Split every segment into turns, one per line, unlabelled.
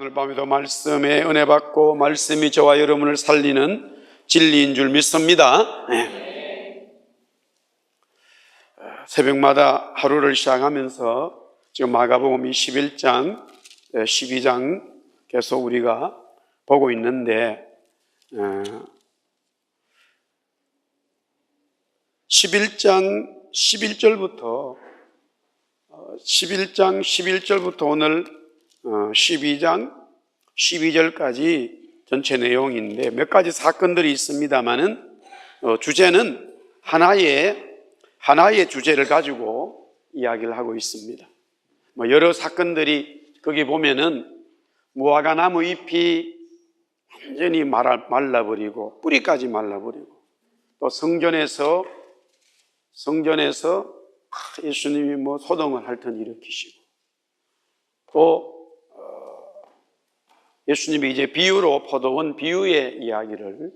오늘 밤에도 말씀에 은혜 받고 말씀이 저와 여러분을 살리는 진리인 줄 믿습니다. 새벽마다 하루를 시작하면서 지금 마가복음 21장, 12장 계속 우리가 보고 있는데 11장 11절부터 오늘 12장 12절까지 전체 내용인데 몇 가지 사건들이 있습니다만은 주제는 하나의 주제를 가지고 이야기를 하고 있습니다. 여러 사건들이 거기 보면은 무화과나무 잎이 완전히 말라버리고 뿌리까지 말라버리고 또 성전에서 예수님이 소동을 할 듯 일으키시고 또 예수님이 이제 포도원 비유의 이야기를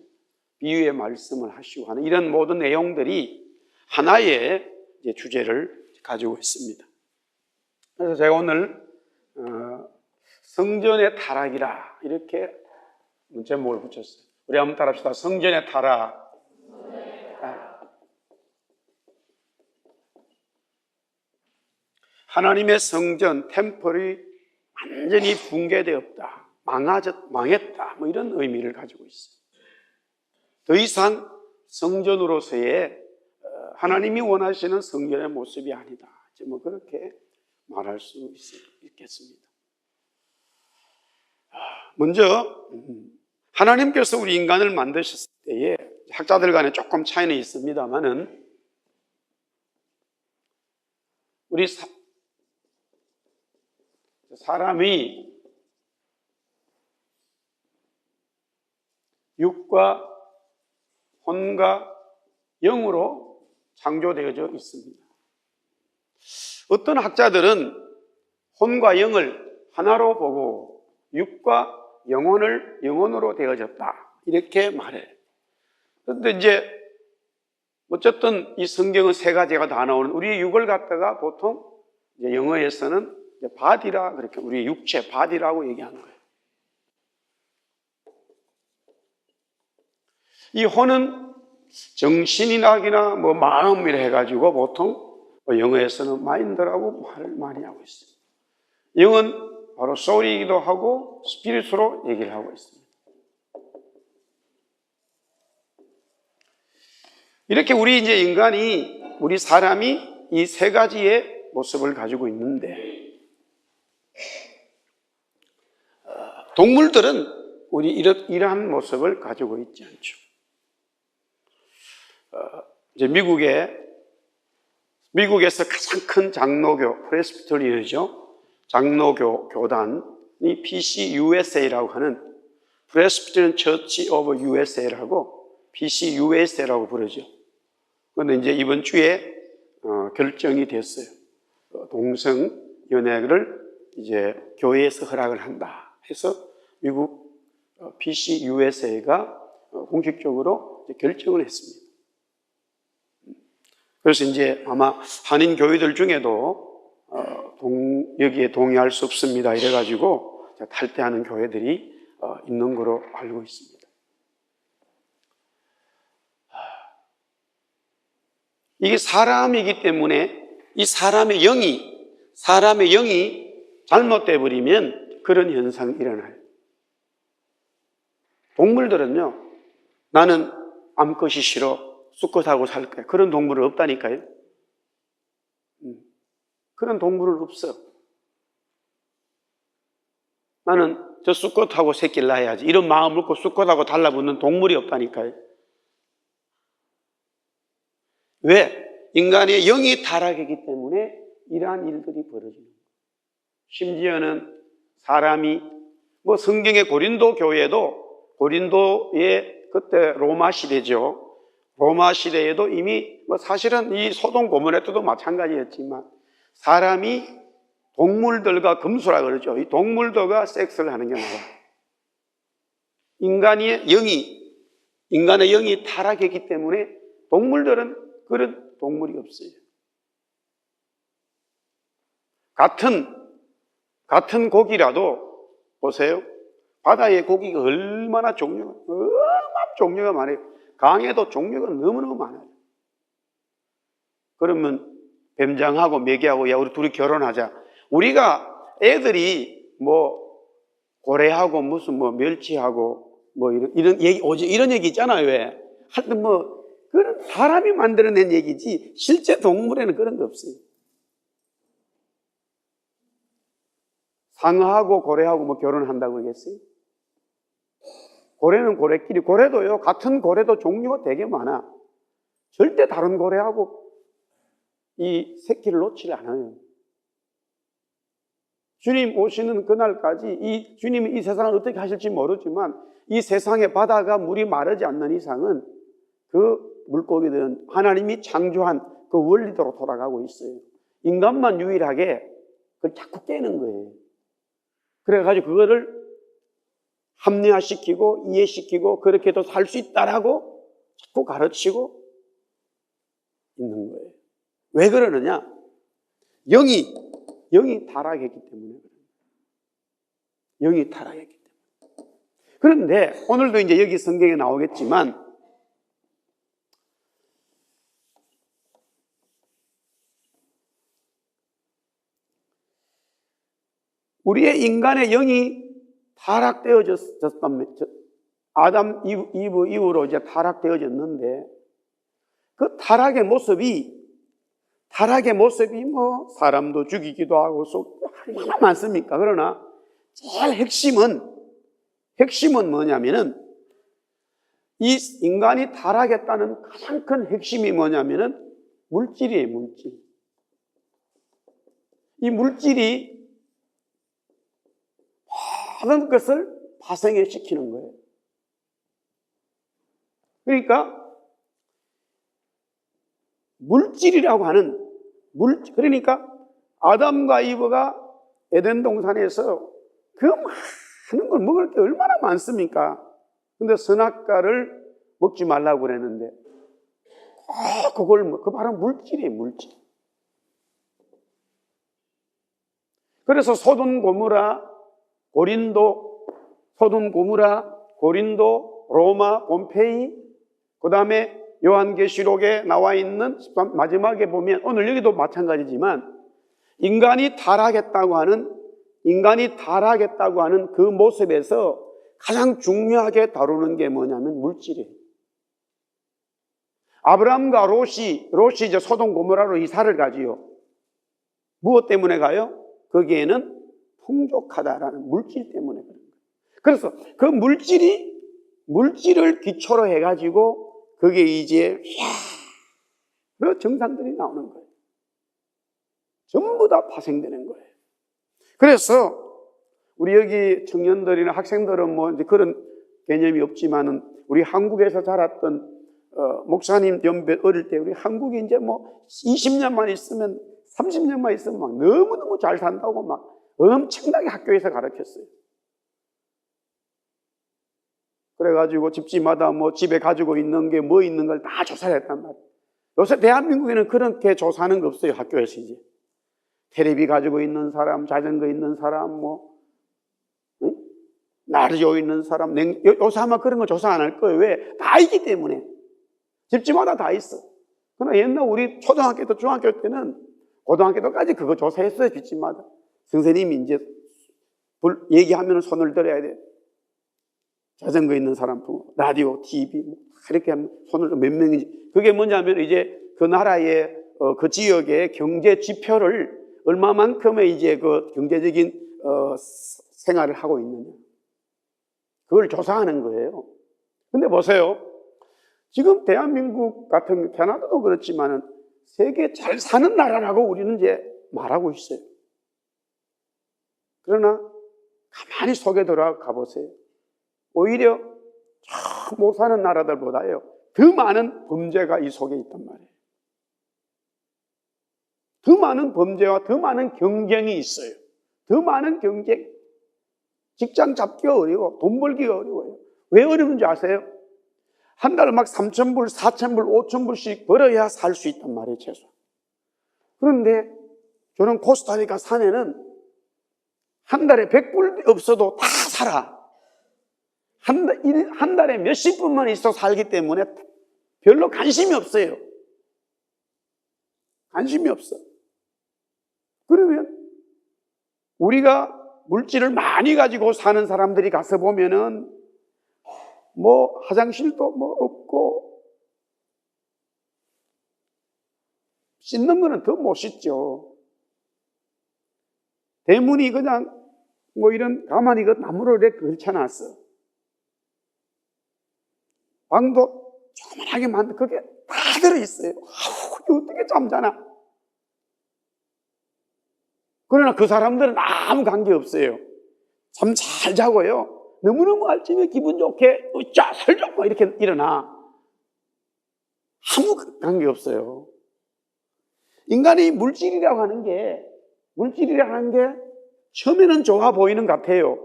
비유의 말씀을 하시고 하는 이런 모든 내용들이 하나의 이제 주제를 가지고 있습니다. 그래서 제가 오늘 성전의 타락이라 이렇게 제목을 붙였어요. 우리 한번 따라합시다. 성전의 타락. 하나님의 성전, 템플이 완전히 붕괴되었다, 망했다, 이런 의미를 가지고 있어요. 더 이상 성전으로서의 하나님이 원하시는 성전의 모습이 아니다. 그렇게 말할 수 있겠습니다. 먼저 하나님께서 우리 인간을 만드셨을 때에 학자들 간에 조금 차이는 있습니다만은 우리 사람이 육과 혼과 영으로 창조되어져 있습니다. 어떤 학자들은 혼과 영을 하나로 보고 육과 영혼으로 되어졌다 이렇게 말해요. 그런데 이제 어쨌든 이 성경은 세 가지가 다 나오는 우리의 육을 갖다가 보통 이제 영어에서는 바디라 그렇게 우리 육체 바디라고 얘기하는 거예요. 이 혼은 정신이나 마음이라 해가지고 보통 영어에서는 마인드라고 말을 많이 하고 있어요. 영은 바로 소울이기도 하고 스피릿으로 얘기를 하고 있습니다. 이렇게 우리 사람이 이 세 가지의 모습을 가지고 있는데 동물들은 이러한 모습을 가지고 있지 않죠. 이제 미국에서 가장 큰 장로교, 프레스비테리언이죠. 장로교 교단이 PCUSA라고 하는 Presbyterian Church of USA라고 PCUSA라고 부르죠. 그런데 이제 이번 주에 결정이 됐어요. 동성 연애를 이제 교회에서 허락을 한다 해서 미국 PCUSA가 공식적으로 결정을 했습니다. 그래서 이제 아마 한인 교회들 중에도 여기에 동의할 수 없습니다 이래가지고 탈퇴하는 교회들이 있는 거로 알고 있습니다. 이게 사람이기 때문에 이 사람의 영이 잘못돼 버리면 그런 현상이 일어나요. 동물들은요, 나는 암컷이 싫어, 수컷하고 살 거야. 그런 동물은 없다니까요. 그런 동물은 없어. 나는 저 수컷하고 새끼를 낳아야지. 이런 마음 먹고 수컷하고 달라붙는 동물이 없다니까요. 왜? 인간의 영이 타락이기 때문에 이러한 일들이 벌어지는 거예요. 심지어는 사람이 성경의 고린도 교회도 고린도의 그때 로마 시대죠. 로마 시대에도 이미 사실은 이 소돔 고모라 때도 마찬가지였지만 사람이 동물들과 금수라 그러죠. 이 동물들과 섹스를 하는 게 나와요. 인간의 영이 타락했기 때문에 동물들은 그런 동물이 없어요. 같은 고기라도 보세요. 바다의 고기가 얼마나 종류가 많아요. 강에도 종류가 너무너무 많아요. 그러면 뱀장하고 매기하고 야 우리 둘이 결혼하자. 우리가 애들이 뭐 고래하고 무슨 뭐 멸치하고 뭐 이런 얘기 오직 이런 얘기 있잖아요. 왜? 하여튼 뭐 그런 사람이 만들어낸 얘기지 실제 동물에는 그런 거 없어요. 상어하고 고래하고 뭐 결혼한다고 그러겠어요? 고래는 고래끼리, 고래도요, 같은 고래도 종류가 되게 많아. 절대 다른 고래하고 이 새끼를 놓지 않아요. 주님 오시는 그날까지 주님이 이 세상을 어떻게 하실지 모르지만 이 세상의 바다가 물이 마르지 않는 이상은 그 물고기들은 하나님이 창조한 그 원리대로 돌아가고 있어요. 인간만 유일하게 그걸 자꾸 깨는 거예요. 그래가지고 그거를 합리화시키고 이해시키고 그렇게 도 살 수 있다라고 자꾸 가르치고 있는 거예요. 왜 그러느냐? 영이 타락했기 때문에 그래요. 영이 타락했기 때문에. 그런데 오늘도 이제 여기 성경에 나오겠지만 우리의 인간의 영이 타락되어졌다면 아담 이브 이후로 이제 타락되어졌는데 그 타락의 모습이 뭐 사람도 죽이기도 하고 얼마나 많습니까? 그러나 제일 핵심은 뭐냐면은 이 인간이 타락했다는 가장 큰 핵심이 뭐냐면은 물질이에요, 물질. 이 물질이 모든 것을 파생해 시키는 거예요. 그러니까 물질이라고 하는 그러니까 아담과 이브가 에덴 동산에서 그 많은 걸 먹을 게 얼마나 많습니까? 근데 선악과를 먹지 말라고 그랬는데 그걸 그 바로 물질이에요, 물질. 그래서 소돔 고모라, 고린도, 로마, 폼페이, 그 다음에 요한계시록에 나와 있는 마지막에 보면 오늘 여기도 마찬가지지만 인간이 타락했다고 하는 그 모습에서 가장 중요하게 다루는 게 뭐냐면 물질이에요. 아브라함과 롯이 이제 소돔 고모라로 이사를 가지요. 무엇 때문에 가요? 거기에는 풍족하다라는 물질 때문에 그런 거예요. 그래서 그 물질을 기초로 해가지고 그게 이제 여러 정상들이 나오는 거예요. 전부 다 파생되는 거예요. 그래서 우리 여기 청년들이나 학생들은 뭐 이제 그런 개념이 없지만은 우리 한국에서 자랐던 목사님 연배 어릴 때 우리 한국이 이제 뭐 20년만 있으면 30년만 있으면 막 너무너무 잘 산다고 막 엄청나게 학교에서 가르쳤어요. 그래가지고 집집마다 뭐 집에 가지고 있는 게 뭐 있는 걸 다 조사를 했단 말이에요. 요새 대한민국에는 그렇게 조사하는 거 없어요. 학교에서 이제 텔레비 가지고 있는 사람, 자전거 있는 사람, 뭐 라디오 있는 사람, 요새 아마 그런 거 조사 안 할 거예요. 왜? 다 있기 때문에. 집집마다 다 있어. 그러나 옛날 우리 초등학교 때, 중학교 때는 고등학교 때까지 그거 조사했어요. 집집마다. 선생님이 이제 얘기하면 손을 들어야 돼. 자전거 있는 사람, 라디오, TV, 이렇게 하면 손을 몇 명인지. 그게 뭐냐면 이제 그 나라의 그 지역의 경제 지표를 얼마만큼의 이제 그 경제적인 생활을 하고 있느냐. 그걸 조사하는 거예요. 근데 보세요. 지금 대한민국 같은 캐나다도 그렇지만은 세계 잘 사는 나라라고 우리는 이제 말하고 있어요. 그러나 가만히 속에 들어가 보세요. 오히려 못 사는 나라들보다요 더 많은 범죄가 이 속에 있단 말이에요. 더 많은 범죄와 더 많은 경쟁이 있어요. 더 많은 경쟁. 직장 잡기가 어려워. 돈 벌기가 어려워요. 왜 어려운지 아세요? 한 달 막 3,000불, 4,000불, 5,000불씩 벌어야 살 수 있단 말이에요, 최소. 그런데 저는 코스타리카 산에는 한 달에 100불 없어도 다 살아. 한 달에 몇십 분만 있어 살기 때문에 별로 관심이 없어요. 관심이 없어. 그러면 우리가 물질을 많이 가지고 사는 사람들이 가서 보면은 뭐 화장실도 뭐 없고 씻는 거는 더 못 씻죠. 대문이 그냥 뭐 이런 가만히 그 나무로 이렇게 걸쳐놨어. 방도 조그만하게 만든 그게 다 들어있어요. 아우, 어떻게 잠자나? 그러나 그 사람들은 아무 관계 없어요. 잠 잘 자고요. 너무너무 아침에 기분 좋게 자 살자 막 이렇게 일어나. 아무 관계 없어요. 인간이 물질이라고 하는 게 처음에는 좋아 보이는 것 같아요.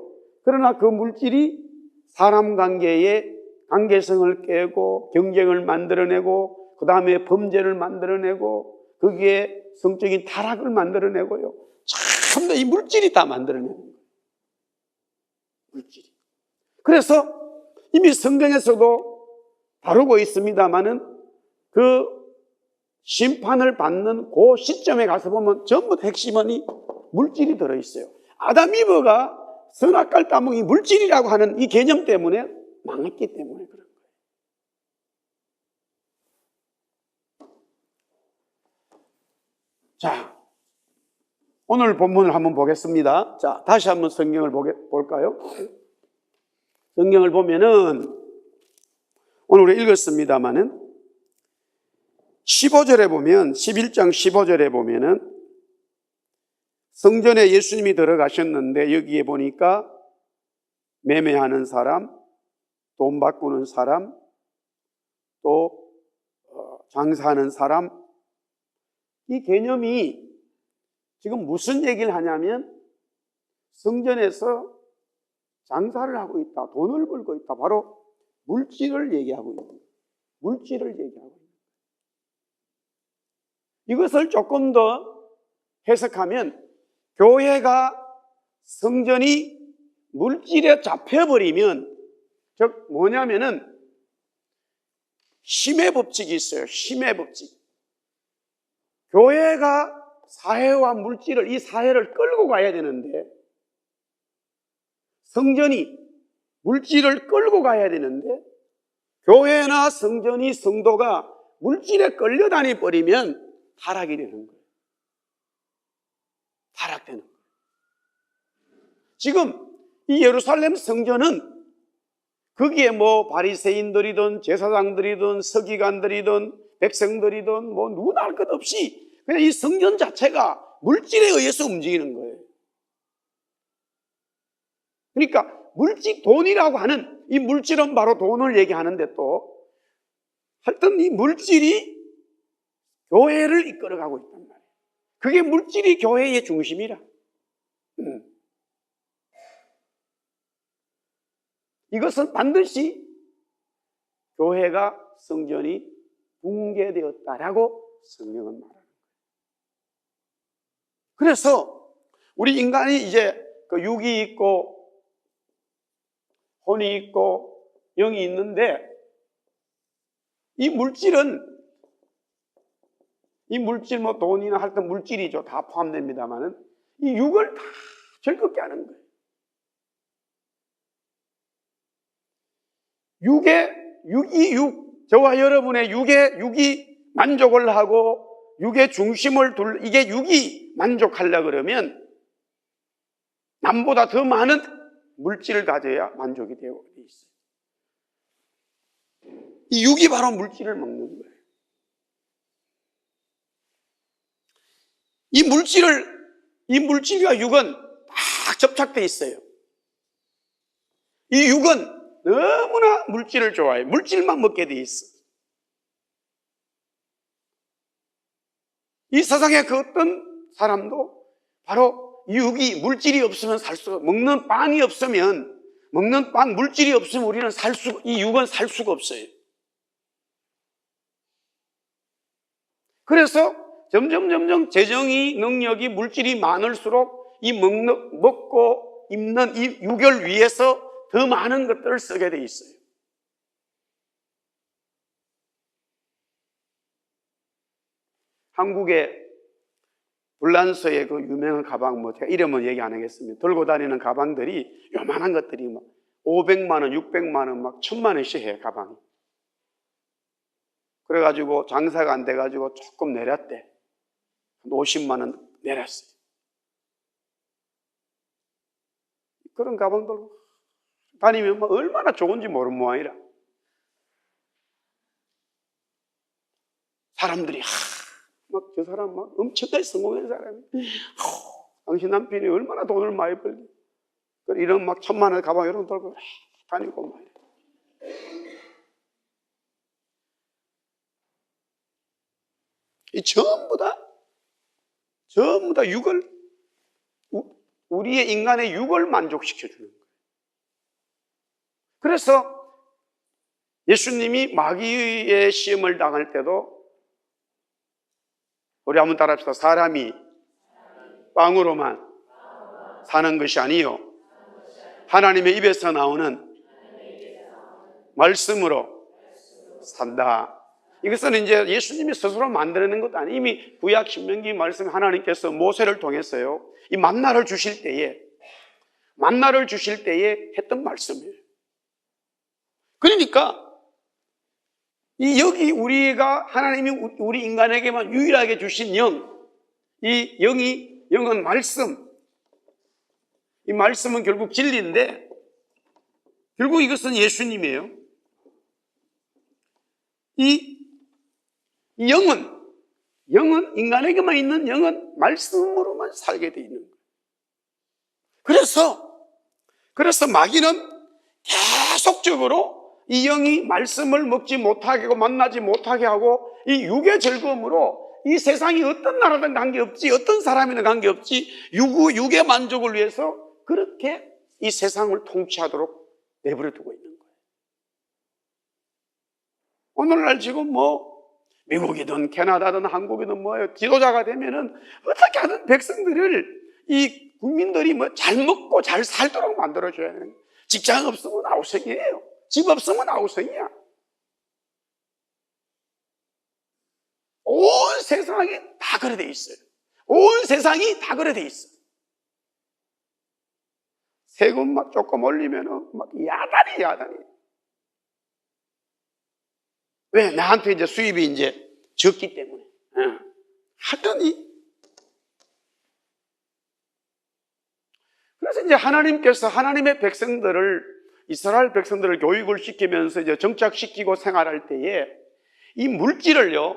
그러나 그 물질이 사람 관계의 관계성을 깨고 경쟁을 만들어내고 그 다음에 범죄를 만들어내고 거기에 성적인 타락을 만들어내고요. 참 이 물질이 다 만들어내는 거예요. 물질이. 그래서 이미 성경에서도 다루고 있습니다마는 그 심판을 받는 그 시점에 가서 보면 전부 핵심은 이 물질이 들어있어요. 아담 이브가 선악과를 따먹이 물질이라고 하는 이 개념 때문에 망했기 때문에 그런 거예요. 자, 오늘 본문을 한번 보겠습니다. 자, 다시 한번 성경을 볼까요? 성경을 보면은 오늘 우리 읽었습니다마는 15절에 보면 11장 15절에 보면은 성전에 예수님이 들어가셨는데 여기에 보니까 매매하는 사람, 돈 바꾸는 사람, 또 장사하는 사람, 이 개념이 지금 무슨 얘기를 하냐면 성전에서 장사를 하고 있다, 돈을 벌고 있다, 바로 물질을 얘기하고 있는 거예요. 물질을 얘기하고 있는 거예요. 이것을 조금 더 해석하면 교회가 성전이 물질에 잡혀버리면, 즉 뭐냐면은 힘의 법칙이 있어요. 힘의 법칙. 교회가 사회와 물질을, 이 사회를 끌고 가야 되는데, 성전이 물질을 끌고 가야 되는데, 교회나 성전이, 성도가 물질에 끌려다니 버리면 타락이 되는 거예요. 타락되는 거예요. 지금 이 예루살렘 성전은 거기에 뭐 바리새인들이든 제사장들이든 서기관들이든 백성들이든 뭐 누구나 할 것 없이 그냥 이 성전 자체가 물질에 의해서 움직이는 거예요. 그러니까 물질, 돈이라고 하는 이 물질은 바로 돈을 얘기하는데 또 하여튼 이 물질이 교회를 이끌어가고 있단 말이에요. 그게 물질이 교회의 중심이라. 이것은 반드시 교회가, 성전이 붕괴되었다라고 성경은 말하는 거예요. 그래서 우리 인간이 이제 그 육이 있고 혼이 있고 영이 있는데, 이 물질은, 이 물질 뭐 돈이나 할 때 물질이죠. 다 포함됩니다만은 이 육을 다 즐겁게 하는 거예요. 저와 여러분의 육이 만족을 하고 육의 중심을 이게 육이 만족하려고 그러면 남보다 더 많은 물질을 가져야 만족이 되어 있어요. 이 육이 바로 물질을 먹는 거예요. 이 물질과 육은 딱 접착되어 있어요. 이 육은 너무나 물질을 좋아해요. 물질만 먹게 돼 있어. 이 세상에 그 어떤 사람도 바로 육이, 물질이 없으면 살 수가, 먹는 빵이 없으면, 먹는 빵, 물질이 없으면 우리는 이 육은 살 수가 없어요. 그래서 점점 재정이, 능력이, 물질이 많을수록 이 먹고 입는 이 유교를 위해서 더 많은 것들을 쓰게 돼 있어요. 한국의 불란서의 그 유명한 가방, 제가 이름은 얘기 안 하겠습니다. 들고 다니는 가방들이 요만한 것들이 막 500만 원, 600만 원, 막 1000만 원씩 해요, 가방이. 그래가지고 장사가 안 돼가지고 조금 내렸대. 50만 원 내렸어요. 그런 가방 들고 다니면 뭐 얼마나 좋은지 모르는 모양이라. 사람들이 막 저 사람 막 엄청나게 성공한 사람이 당신 남편이 얼마나 돈을 많이 벌리 이런 막 1000만 원 가방 이런 거 들고 다니고 막 이 전부 다 육을 우리의 인간의 육을 만족시켜 주는 거예요. 그래서 예수님이 마귀의 시험을 당할 때도 우리 한번 따라합시다. 사람이 빵으로만 사는 것이 아니요 하나님의 입에서 나오는 말씀으로 산다. 이것은 이제 예수님이 스스로 만들어낸 것도 아니에요. 이미 구약 신명기 말씀 하나님께서 모세를 통해서요 이 만나를 주실 때에 했던 말씀이에요. 그러니까 이 여기 우리가 하나님이 우리 인간에게만 유일하게 주신 영, 이 영은 말씀. 이 말씀은 결국 진리인데 결국 이것은 예수님이에요. 이 영은 인간에게만 있는 영은 말씀으로만 살게 돼 있는 거예요. 그래서 마귀는 계속적으로 이 영이 말씀을 먹지 못하게 하고 만나지 못하게 하고 이 육의 즐거움으로 이 세상이 어떤 나라든 관계없지 어떤 사람이든 관계없지 육의 만족을 위해서 그렇게 이 세상을 통치하도록 내버려 두고 있는 거예요. 오늘날 지금 미국이든 캐나다든 한국이든 지도자가 되면은 어떻게 하든 백성들을 이 국민들이 잘 먹고 잘 살도록 만들어줘야 해요. 직장 없으면 아우성이에요. 집 없으면 아우성이야. 온 세상이 다 그래 돼 있어요. 온 세상이 다 그래 돼 있어. 세금 조금 올리면은 야단이. 왜? 나한테 이제 수입이 이제 적기 때문에. 하더니. 그래서 이제 하나님께서 하나님의 백성들을 이스라엘 백성들을 교육을 시키면서 이제 정착시키고 생활할 때에 이 물질을요,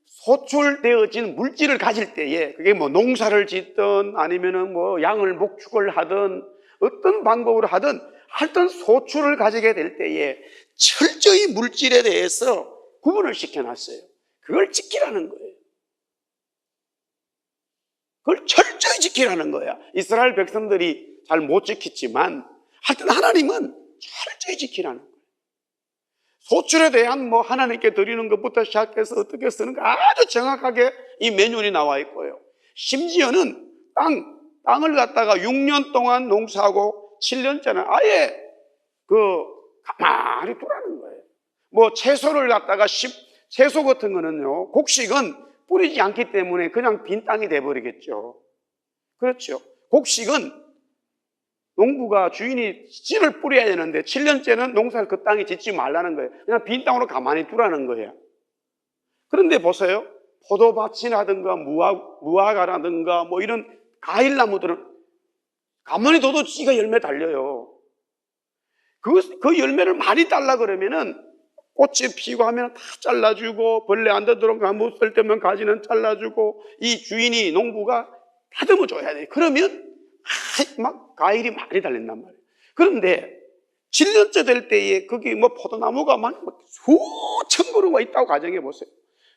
소출되어진 물질을 가질 때에 그게 농사를 짓든 아니면은 양을 목축을 하든 어떤 방법으로 하든 소출을 가지게 될 때에 철저히 물질에 대해서 구분을 시켜놨어요. 그걸 지키라는 거예요. 그걸 철저히 지키라는 거야. 이스라엘 백성들이 잘 못 지켰지만 하여튼 하나님은 철저히 지키라는 거예요. 소출에 대한 하나님께 드리는 것부터 시작해서 어떻게 쓰는가 아주 정확하게 이 매뉴얼이 나와 있고요. 심지어는 땅을 갖다가 6년 동안 농사하고 7년째는 아예 가만히 두라는 거예요. 채소를 갖다가 채소 같은 거는요, 곡식은 뿌리지 않기 때문에 그냥 빈 땅이 돼버리겠죠. 그렇죠. 곡식은 농부가 주인이 씨를 뿌려야 되는데 7년째는 농사를 그 땅에 짓지 말라는 거예요. 그냥 빈 땅으로 가만히 두라는 거예요. 그런데 보세요. 포도밭이라든가 무화과라든가 이런 과일나무들은 가만히 둬도 씨가 열매 달려요. 그 열매를 많이 달라 그러면은 꽃이 피고 하면 다 잘라주고 벌레 안 들어오면 못 쓸 때면 가지는 잘라주고 이 주인이 농부가 다듬어 줘야 돼요. 그러면 과일이 많이 달린단 말이에요. 그런데 7년째 될 때에 거기 포도나무가 수천 그루가 있다고 가정해 보세요.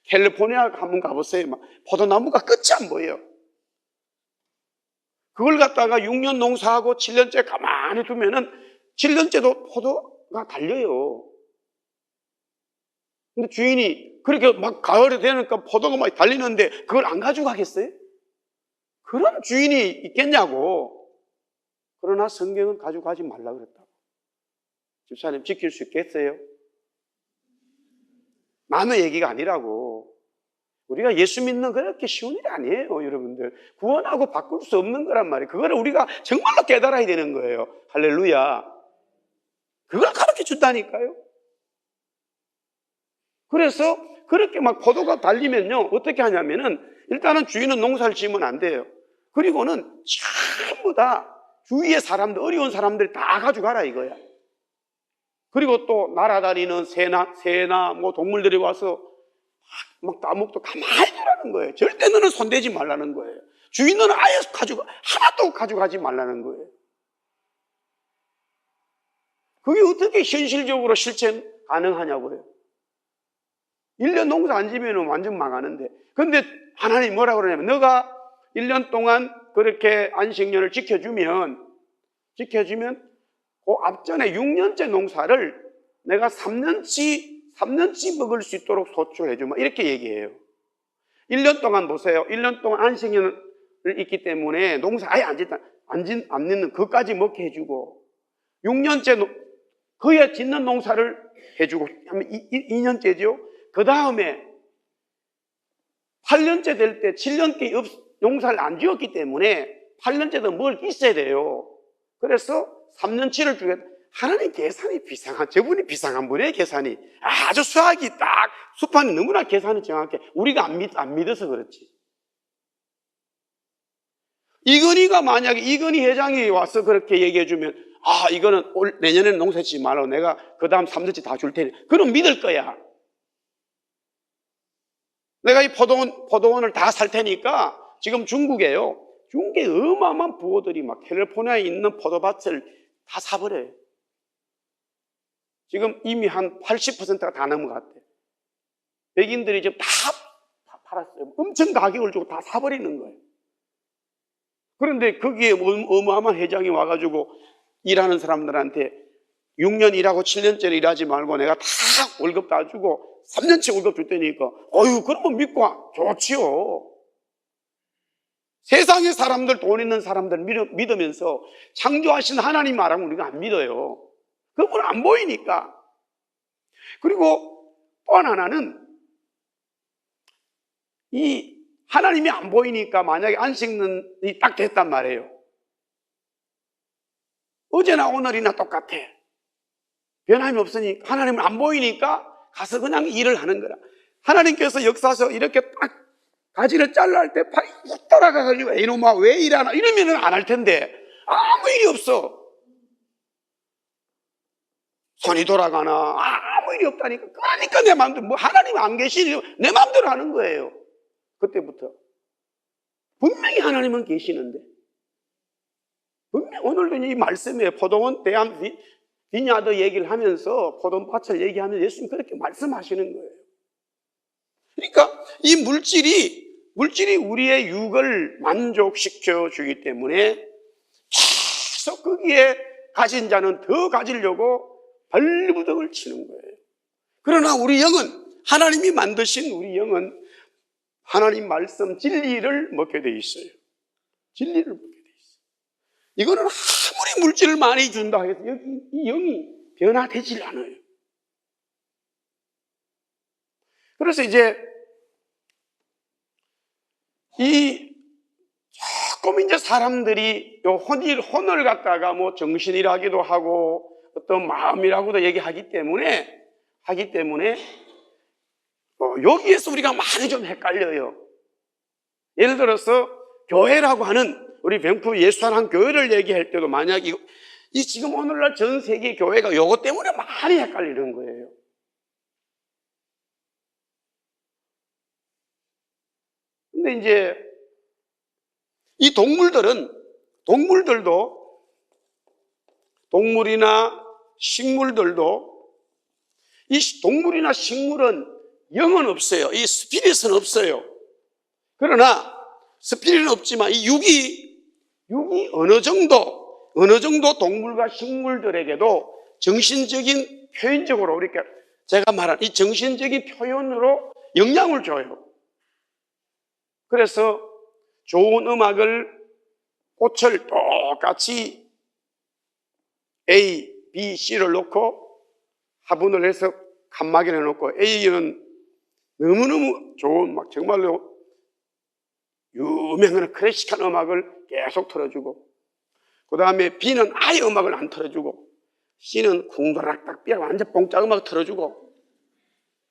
캘리포니아 한번 가보세요. 포도나무가 끝이 안 보여요. 그걸 갖다가 6년 농사하고 7년째 가만히 두면은 7년째도 포도가 달려요. 근데 주인이 그렇게 가을이 되니까 포도가 달리는데 그걸 안 가지고 가겠어요? 그런 주인이 있겠냐고. 그러나 성경은 가져가지 말라 그랬다고. 집사님 지킬 수 있겠어요? 남의 얘기가 아니라고. 우리가 예수 믿는 그렇게 쉬운 일이 아니에요, 여러분들. 구원하고 바꿀 수 없는 거란 말이에요. 그거를 우리가 정말로 깨달아야 되는 거예요. 할렐루야. 그걸 가르쳐 준다니까요. 그래서 그렇게 막 포도가 달리면요, 어떻게 하냐면은, 일단은 주인은 농사를 지으면 안 돼요. 그리고는 전부 다 주위의 사람들, 어려운 사람들 다 가져가라 이거야. 그리고 또 날아다니는 새나 뭐 동물들이 와서 막 따먹도 가만히 두라는 거예요. 절대 너는 손대지 말라는 거예요. 주인은 아예 하나도 가져가지 말라는 거예요. 그게 어떻게 현실적으로 실천 가능하냐고요. 1년 농사 안 지면 완전 망하는데. 근데 하나님 뭐라 그러냐면, 너가 1년 동안 그렇게 안식년을 지켜주면 그 앞전에 6년째 농사를 내가 3년치 먹을 수 있도록 소출해주마. 이렇게 얘기해요. 1년 동안 보세요. 1년 동안 안식년을 있기 때문에 농사 아예 안 짓는 그것까지 먹게 해주고, 6년째 그에 짓는 농사를 해주고 하면 2년째죠. 그 다음에 8년째 될 때 7년째 농사를 안 지었기 때문에 8년째도 뭘 있어야 돼요. 그래서 3년치를 주겠다. 하나님 계산이 비상한, 저분이 비상한 분의 계산이 아주 수학이 딱, 수판이 너무나 계산이 정확해. 우리가 안 믿어서 그렇지. 만약에 이건희 회장이 와서 그렇게 얘기해주면, 이거는 내년에는 농사 짓지 말라고 내가 그 다음 3년치 다 줄 테니. 그럼 믿을 거야. 내가 이 포도원을 다 살 테니까, 지금 중국에 어마어마한 부호들이 막 캘리포니아에 있는 포도밭을 다 사버려요. 지금 이미 한 80%가 다 넘어갔대. 백인들이 지금 다 팔았어요. 엄청 가격을 주고 다 사버리는 거예요. 그런데 거기에 어마어마한 회장이 와가지고 일하는 사람들한테 6년 일하고 7년째를 일하지 말고 내가 다 월급 다 주고 3년치 월급 줄 테니까, 그러면 믿고 좋지요. 세상의 사람들, 돈 있는 사람들 믿으면서 창조하신 하나님 말하면 우리가 안 믿어요. 그분은 안 보이니까. 그리고 또 하나는, 이 하나님이 안 보이니까 만약에 안식년이 딱 됐단 말이에요. 어제나 오늘이나 똑같아. 변함이 없으니까, 하나님은 안 보이니까 가서 그냥 일을 하는 거라. 하나님께서 역사서 이렇게 딱 가지를 잘라 할 때 팔이 훅 돌아가가지고, 이놈아 왜 일하나 이러면은 안 할 텐데 아무 일이 없어. 손이 돌아가나 아무 일이 없다니까. 그러니까 내 마음대로, 하나님 안 계시니 내 마음대로 하는 거예요. 그때부터 분명히 하나님은 계시는데, 분명히 오늘도 이 말씀에 포도원 대한 비냐드 얘기를 하면서, 포도밭을 얘기하면서 예수님 그렇게 말씀하시는 거예요. 그러니까 이 물질이 우리의 육을 만족시켜 주기 때문에 계속 거기에 가진 자는 더 가지려고 발부덕을 치는 거예요. 그러나 우리 영은, 하나님이 만드신 우리 영은 하나님 말씀 진리를 먹게 돼 있어요. 진리를 먹게 돼 있어요. 이거는 아무리 물질을 많이 준다 해서 이 영이 변화되질 않아요. 그래서 이제 조금 이제 사람들이 혼을 갖다가 뭐 정신이라기도 하고 어떤 마음이라고도 얘기하기 때문에 여기에서 우리가 많이 좀 헷갈려요. 예를 들어서 교회라고 하는, 우리 병프 예수한 교회를 얘기할 때도 만약 이 지금 오늘날 전 세계 교회가 요거 때문에 많이 헷갈리는 거예요. 근데 이제 이 동물이나 식물들도, 이 동물이나 식물은 영은 없어요. 이 스피릿은 없어요. 그러나 스피릿은 없지만 이 육이 어느 정도 동물과 식물들에게도 정신적인 표현적으로, 이렇게 제가 말한 이 정신적인 표현으로 영향을 줘요. 그래서 좋은 음악을 꽃을 똑같이 A, B, C를 놓고 화분을 해서 칸막이를 해놓고 A는 너무너무 좋은 막 정말로 유명한 클래식한 음악을 계속 틀어주고, 그 다음에 B는 아예 음악을 안 틀어주고, C는 쿵더락딱 삐약 완전 뽕짝 음악 틀어주고,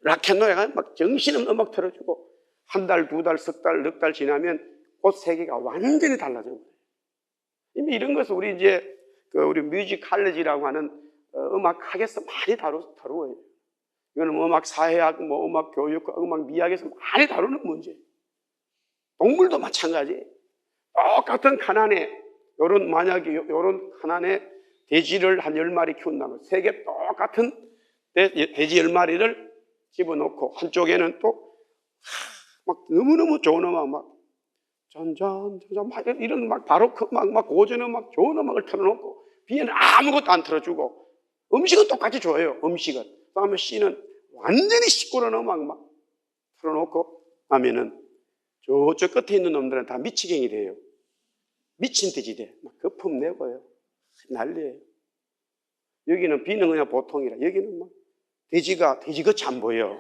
락앤롤가 막 정신없는 음악 틀어주고, 한 달, 두 달, 석 달, 넉 달 지나면 꽃 세계가 완전히 달라져요. 이미 이런 것을 우리 이제 우리 뮤직 칼리지라고 하는 음악 학에서 많이 다루어요. 이거는 음악 사회학, 뭐 음악 교육, 음악 미학에서 많이 다루는 문제. 동물도 마찬가지. 똑같은 칸안에 만약에 요런 칸안에 돼지를 한 10마리 키운다면 세 개 똑같은 돼지 10마리를 집어넣고 한쪽에는 또 막 너무너무 좋은 음악 막 전전전전 막 이런 막 바로크 막 고전 음악 좋은 음악을 틀어놓고 B는 아무것도 안 틀어주고 음식은 똑같이 줘요. 음식은. 그다음에 C는 완전히 시끄러운 음악 막 틀어놓고 하면은 저쪽 끝에 있는 놈들은 다 미치갱이 돼요. 미친 돼지 돼. 막 거품 내고요. 난리예요. 여기는 B는 그냥 보통이라 여기는 막 돼지같이 안 보여.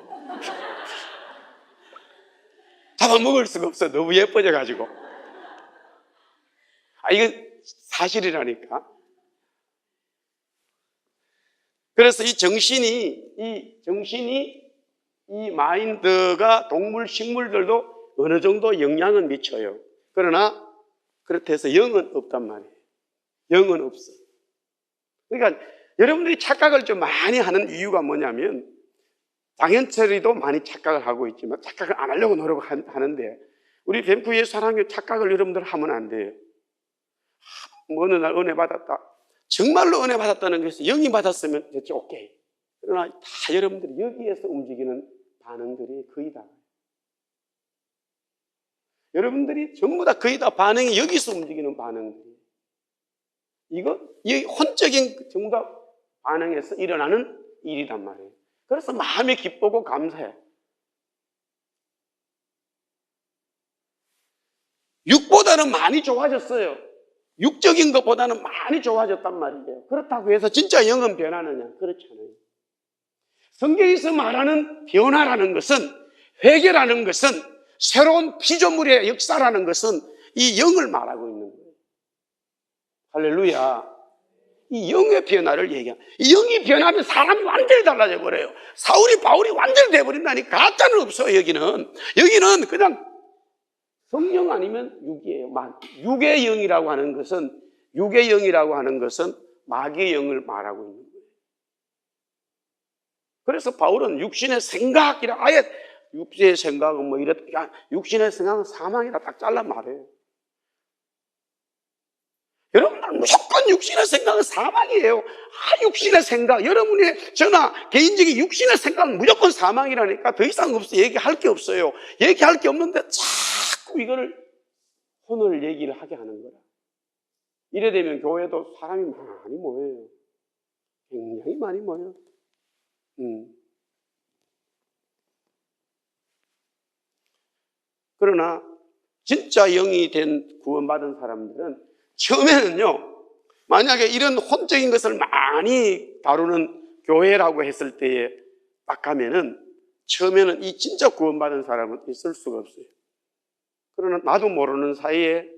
잡아먹을 수가 없어. 너무 예뻐져가지고. 이거 사실이라니까. 그래서 이 마인드가 동물, 식물들도 어느 정도 영향은 미쳐요. 그러나 그렇다 해서 영은 없단 말이에요. 영은 없어. 그러니까 여러분들이 착각을 좀 많이 하는 이유가 뭐냐면, 장현철이도 많이 착각을 하고 있지만 착각을 안 하려고 노력하는데, 우리 밴쿠의 사랑의 착각을 여러분들 하면 안 돼요. 어느 날 은혜 받았다. 정말로 은혜 받았다는 것이 영이 받았으면 됐죠. 오케이. 그러나 다 여러분들이 여기에서 움직이는 반응들이 거의 다. 여러분들이 전부 다 거의 다 반응이 여기서 움직이는 반응들이에요. 이 혼적인 정답 반응에서 일어나는 일이란 말이에요. 그래서 마음이 기쁘고 감사해. 육보다는 많이 좋아졌어요. 육적인 것보다는 많이 좋아졌단 말이에요. 그렇다고 해서 진짜 영은 변하느냐? 그렇지 않아요. 성경에서 말하는 변화라는 것은, 회개라는 것은, 새로운 피조물의 역사라는 것은 이 영을 말하고 있는 거예요. 할렐루야. 이 영의 변화를 얘기합니다. 이 영이 변하면 사람이 완전히 달라져 버려요. 바울이 완전히 돼버린다니. 가짜는 없어요. 여기는 그냥 성령 아니면 육이에요. 육의 영이라고 하는 것은 마귀의 영을 말하고 있는 거예요. 그래서 바울은 육신의 생각이라, 아예 육신의 생각은 뭐 이랬다. 육신의 생각은 사망이라 딱 잘라 말해요. 여러분들 무조건 육신의 생각은 사망이에요. 육신의 생각, 여러분의 개인적인 육신의 생각은 무조건 사망이라니까. 더 이상 없어요. 얘기할 게 없어요. 얘기할 게 없는데 자꾸 이거를 혼을 얘기를 하게 하는 거야. 이래 되면 교회도 사람이 많이 모여요. 굉장히 많이 모여요. 그러나 진짜 영이 된 구원받은 사람들은 처음에는요, 만약에 이런 혼적인 것을 많이 다루는 교회라고 했을 때에 딱 가면은 처음에는 이 진짜 구원받은 사람은 있을 수가 없어요. 그러나 나도 모르는 사이에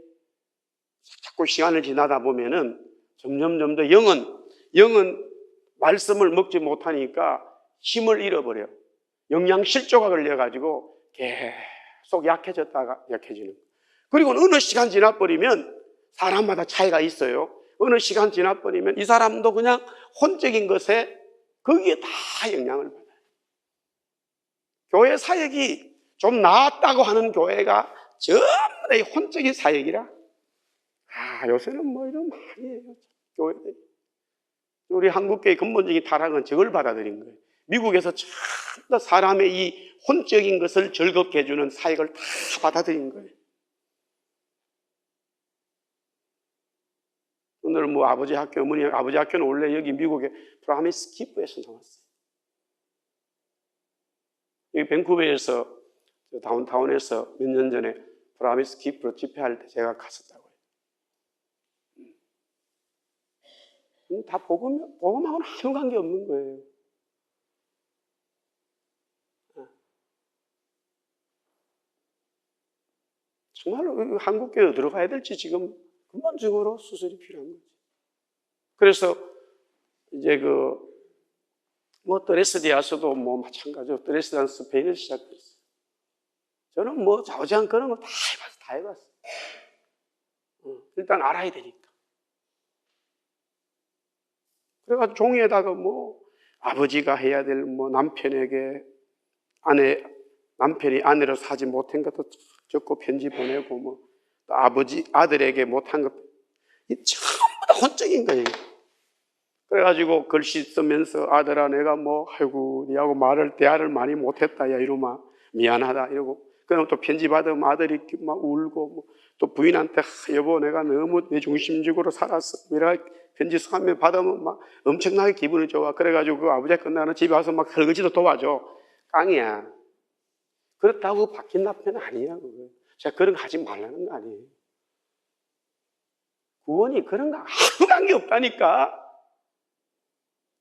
자꾸 시간을 지나다 보면은 점점 더 영은 말씀을 먹지 못하니까 힘을 잃어버려요. 영양실조가 걸려가지고 계속 약해졌다가 약해지는 거예요. 그리고 어느 시간 지나버리면 사람마다 차이가 있어요. 어느 시간 지나버리면 이 사람도 그냥 혼적인 것에 거기에 다 영향을 받아요. 교회 사역이 좀 나았다고 하는 교회가 전부 다 혼적인 사역이라. 요새는 뭐 이런 많이 해요. 교회들이. 우리 한국교회 근본적인 타락은 저걸 받아들인 거예요. 미국에서 전부 다 사람의 이 혼적인 것을 즐겁게 해주는 사역을 다 받아들인 거예요. 오늘 뭐 아버지 학교는 원래 여기 미국의 프라미스 키프에서 나왔어요. 여기 밴쿠버에서 다운타운에서 몇 년 전에 프라미스 키프로 집회할 때 제가 갔었다고요. 다 복음하고는 아무 관계 없는 거예요. 정말로 한국교회 들어가야 될지 지금 근본적으로 수술이 필요한 거죠. 그래서 이제 드레스디아서도 마찬가지로 드레스디아 스페인을 시작했어요. 저는 좌우지간 그런 거 다 해봤어요. 일단 알아야 되니까. 그래가지고 종이에다가 아버지가 해야 될 남편에게 남편이 아내로서 하지 못한 것도 적고 편지 보내고 또 아들에게 못한 것, 이 전부 다 혼적인 거예요. 그래가지고 글씨 쓰면서 아들아 내가 아이고 니하고 대화를 많이 못했다 야 이러면 미안하다 이러고 그럼 또 편지 받으면 아들이 막 울고 또 부인한테 여보 내가 너무 내 중심적으로 살았어 이라 편지 쓰면 받으면 막 엄청나게 기분이 좋아. 그래가지고 그 아버지가 끝나는 집에 와서 막 설거지도 도와줘. 깡이야. 그렇다고 바뀐 남편은 아니야. 제가 그런 거 하지 말라는 거 아니에요. 구원이 그런 거 아무 관계 없다니까.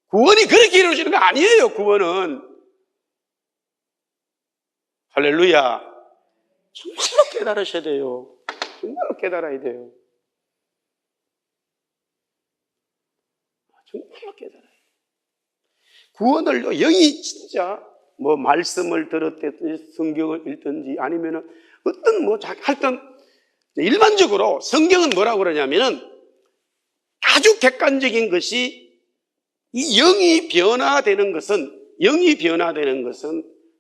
구원이 그렇게 이루어지는 거 아니에요. 구원은. 할렐루야. 정말로 깨달으셔야 돼요. 정말로 깨달아야 돼요. 정말로 깨달아야 돼요. 구원을 영이 진짜 말씀을 들었든지 성경을 읽든지 아니면은 어떤 하여튼 일반적으로 성경은 뭐라고 그러냐면은 아주 객관적인 것이 이 영이 변화되는 것은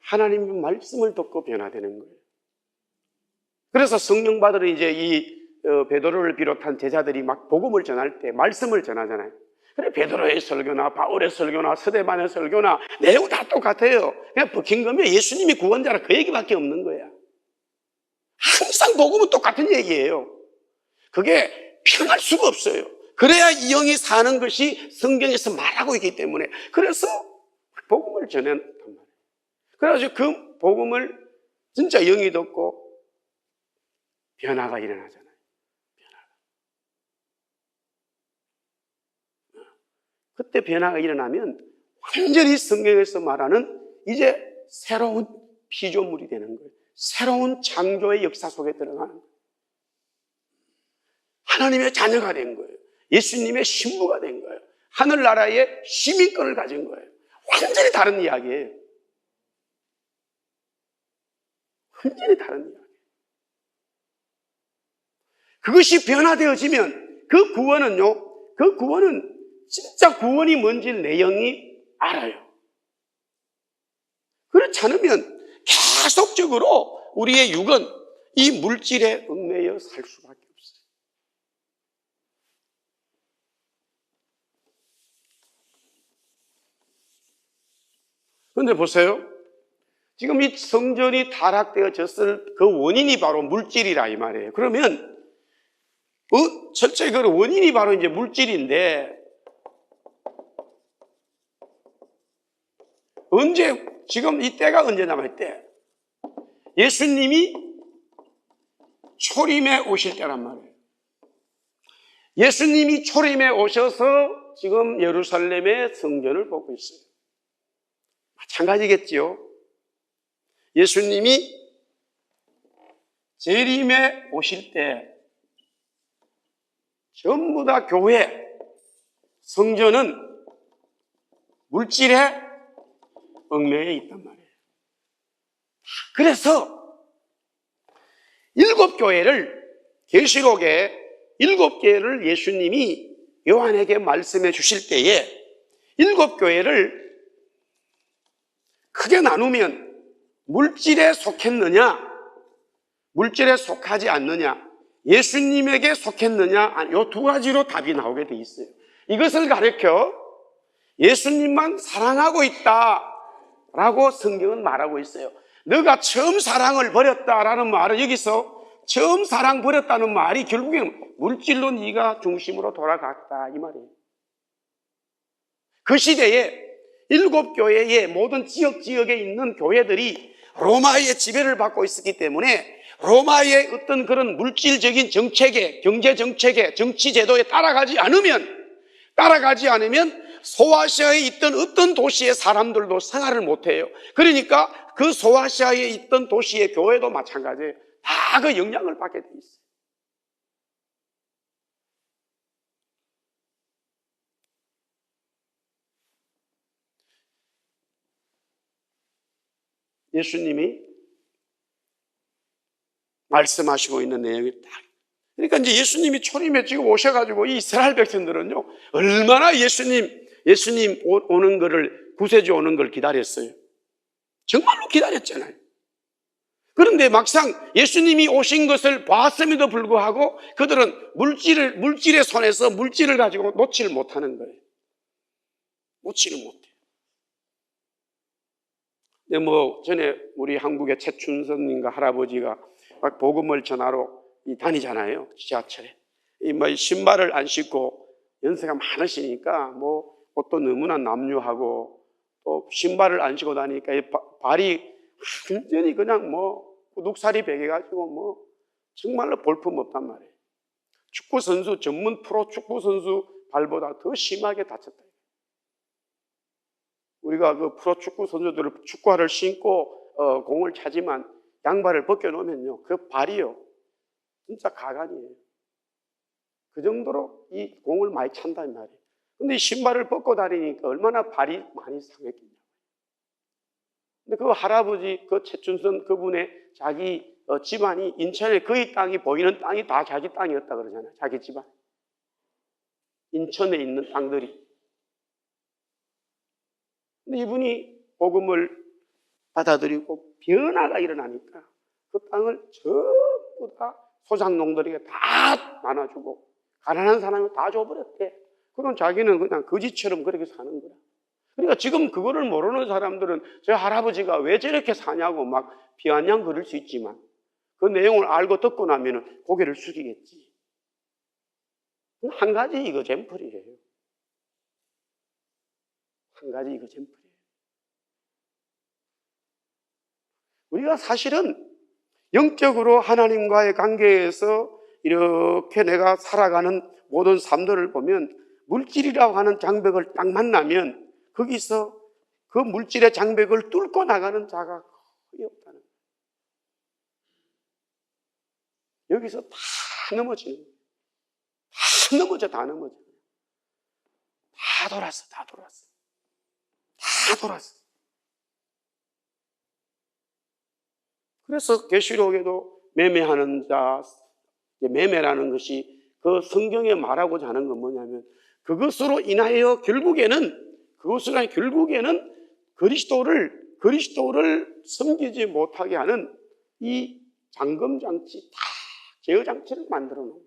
하나님의 말씀을 듣고 변화되는 거예요. 그래서 성령 받으러 이제 이 베드로를 비롯한 제자들이 막 복음을 전할 때 말씀을 전하잖아요. 그래 베드로의 설교나 바울의 설교나 스데반의 설교나 내용 다 똑같아요. 그냥 버킹거면 예수님이 구원자라 그 얘기밖에 없는 거야. 항상 복음은 똑같은 얘기예요. 그게 변할 수가 없어요. 그래야 이 영이 사는 것이 성경에서 말하고 있기 때문에 그래서 복음을 전했단 말이에요. 그래서 그 복음을 진짜 영이 듣고 변화가 일어나잖아요. 그때 변화가 일어나면 완전히 성경에서 말하는 이제 새로운 피조물이 되는 거예요. 새로운 창조의 역사 속에 들어가는 거예요. 하나님의 자녀가 된 거예요. 예수님의 신부가 된 거예요. 하늘나라의 시민권을 가진 거예요. 완전히 다른 이야기예요. 완전히 다른 이야기예요. 그것이 변화되어지면 그 구원은 진짜 구원이 뭔지 내 영이 알아요. 그렇지 않으면 계속적으로 우리의 육은 이 물질에 얽매여 살 수밖에 없어요. 그런데 보세요. 지금 이 성전이 타락되어졌을 그 원인이 바로 물질이라 이 말이에요. 그러면 철저히 그 원인이 바로 이제 물질인데 지금 이 때가 언제 남았대? 예수님이 초림에 오실 때란 말이에요. 예수님이 초림에 오셔서 지금 예루살렘의 성전을 보고 있어요. 마찬가지겠지요. 예수님이 재림에 오실 때 전부 다 교회, 성전은 물질에 얽매여 있단 말이에요. 그래서 7교회를 계시록에 7개를 예수님이 요한에게 말씀해 주실 때에 7교회를 크게 나누면 물질에 속했느냐, 물질에 속하지 않느냐, 예수님에게 속했느냐, 이 두 가지로 답이 나오게 돼 있어요. 이것을 가르쳐 예수님만 사랑하고 있다라고 성경은 말하고 있어요. 너가 처음 사랑을 버렸다라는 말은 여기서 처음 사랑 버렸다는 말이 결국에는 물질로 네가 중심으로 돌아갔다 이 말이에요. 그 시대에 7교회의 모든 지역에 있는 교회들이 로마의 지배를 받고 있었기 때문에 로마의 어떤 그런 물질적인 정책에, 경제 정책에, 정치 제도에 따라가지 않으면 소아시아에 있던 어떤 도시의 사람들도 생활을 못해요. 그러니까 그 소아시아에 있던 도시의 교회도 마찬가지예요. 다 그 영향을 받게 돼 있어요. 예수님이 말씀하시고 있는 내용이 딱. 그러니까 이제 예수님이 초림에 지금 오셔가지고 이 이스라엘 백성들은요, 얼마나 예수님 오는 거를, 구세주 오는 걸 기다렸어요. 정말로 기다렸잖아요. 그런데 막상 예수님이 오신 것을 봤음에도 불구하고 그들은 물질의 손에서 물질을 가지고 놓지를 못하는 거예요. 놓지를 못해요. 근데 전에 우리 한국의 최춘선님과 할아버지가 막 복음을 전하러 다니잖아요. 지하철에. 신발을 안 신고 연세가 많으시니까 옷도 너무나 남유하고 또 신발을 안 신고 다니니까 발이 완전히 그냥 눅살이 베겨가지고 정말로 볼품 없단 말이에요. 축구 선수, 전문 프로 축구 선수 발보다 더 심하게 다쳤다. 우리가 그 프로 축구 선수들을 축구화를 신고 공을 차지만 양발을 벗겨놓으면요, 그 발이요, 진짜 가관이에요. 그 정도로 이 공을 많이 찬단 말이에요. 근데 이 신발을 벗고 다니니까 얼마나 발이 많이 상했겠냐. 근데 그 할아버지, 그 최춘선 그분의 자기 집안이 인천에 거의 땅이 보이는 땅이 다 자기 땅이었다 그러잖아요. 자기 집안. 인천에 있는 땅들이. 근데 이분이 복음을 받아들이고 변화가 일어나니까 그 땅을 전부 다 소작농들에게 다 나눠주고 가난한 사람이 다 줘버렸대. 그럼 자기는 그냥 거지처럼 그렇게 사는 거야. 그러니까 지금 그거를 모르는 사람들은 저 할아버지가 왜 저렇게 사냐고 막 비아냥 그럴 수 있지만 그 내용을 알고 듣고 나면 고개를 숙이겠지. 한 가지 이거 잼플이에요. 한 가지 이거 잼플이에요. 우리가 사실은 영적으로 하나님과의 관계에서 이렇게 내가 살아가는 모든 삶들을 보면 물질이라고 하는 장벽을 딱 만나면 거기서 그 물질의 장벽을 뚫고 나가는 자가 거의 없다는 거예요. 여기서 다 넘어지는 거예요. 다 넘어져. 다 돌았어. 그래서 계시록에도 매매하는 자, 매매라는 것이 그 성경에 말하고자 하는 건 뭐냐면 그것으로 인하여 결국에는 그리스도를 섬기지 못하게 하는 이 잠금장치, 다 제어장치를 만들어 놓은 거예요.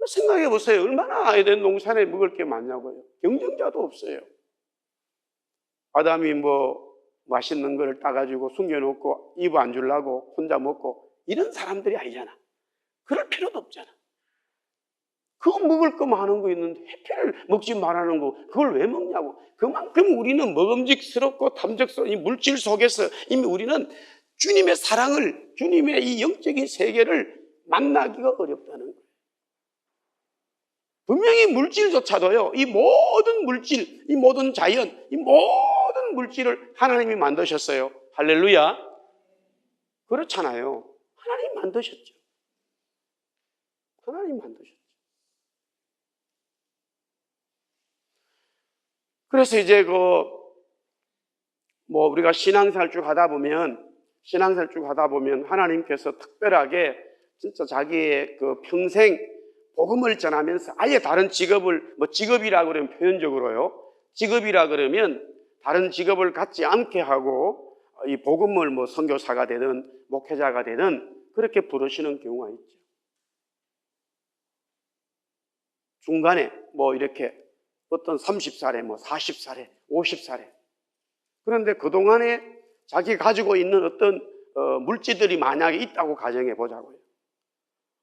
생각해 보세요. 얼마나 에덴 동산에 먹을 게 많냐고요. 경쟁자도 없어요. 아담이 맛있는 걸 따가지고 숨겨놓고 입 안 주려고 혼자 먹고 이런 사람들이 아니잖아. 그럴 필요도 없잖아. 그거 먹을 거 많은 거 있는데 해피를 먹지 말라는 거 그걸 왜 먹냐고. 그만큼 우리는 먹음직스럽고 탐적스러운 이 물질 속에서 이미 우리는 주님의 사랑을, 주님의 이 영적인 세계를 만나기가 어렵다는 거예요. 분명히 물질조차도요, 이 모든 물질, 이 모든 자연, 이 모든 물질을 하나님이 만드셨어요. 할렐루야. 그렇잖아요. 하나님 만드셨죠. 하나님 만드셨죠. 그래서 이제 우리가 신앙생활 쭉 하다 보면 하나님께서 특별하게 진짜 자기의 그 평생 복음을 전하면서 아예 다른 직업을, 직업이라 그러면 표현적으로요. 직업이라 그러면 다른 직업을 갖지 않게 하고 이 복음을 선교사가 되든 목회자가 되든 그렇게 부르시는 경우가 있죠. 중간에 이렇게 어떤 30살에 40살에 50살에 그런데 그동안에 자기 가지고 있는 어떤 물질들이 만약에 있다고 가정해 보자고요.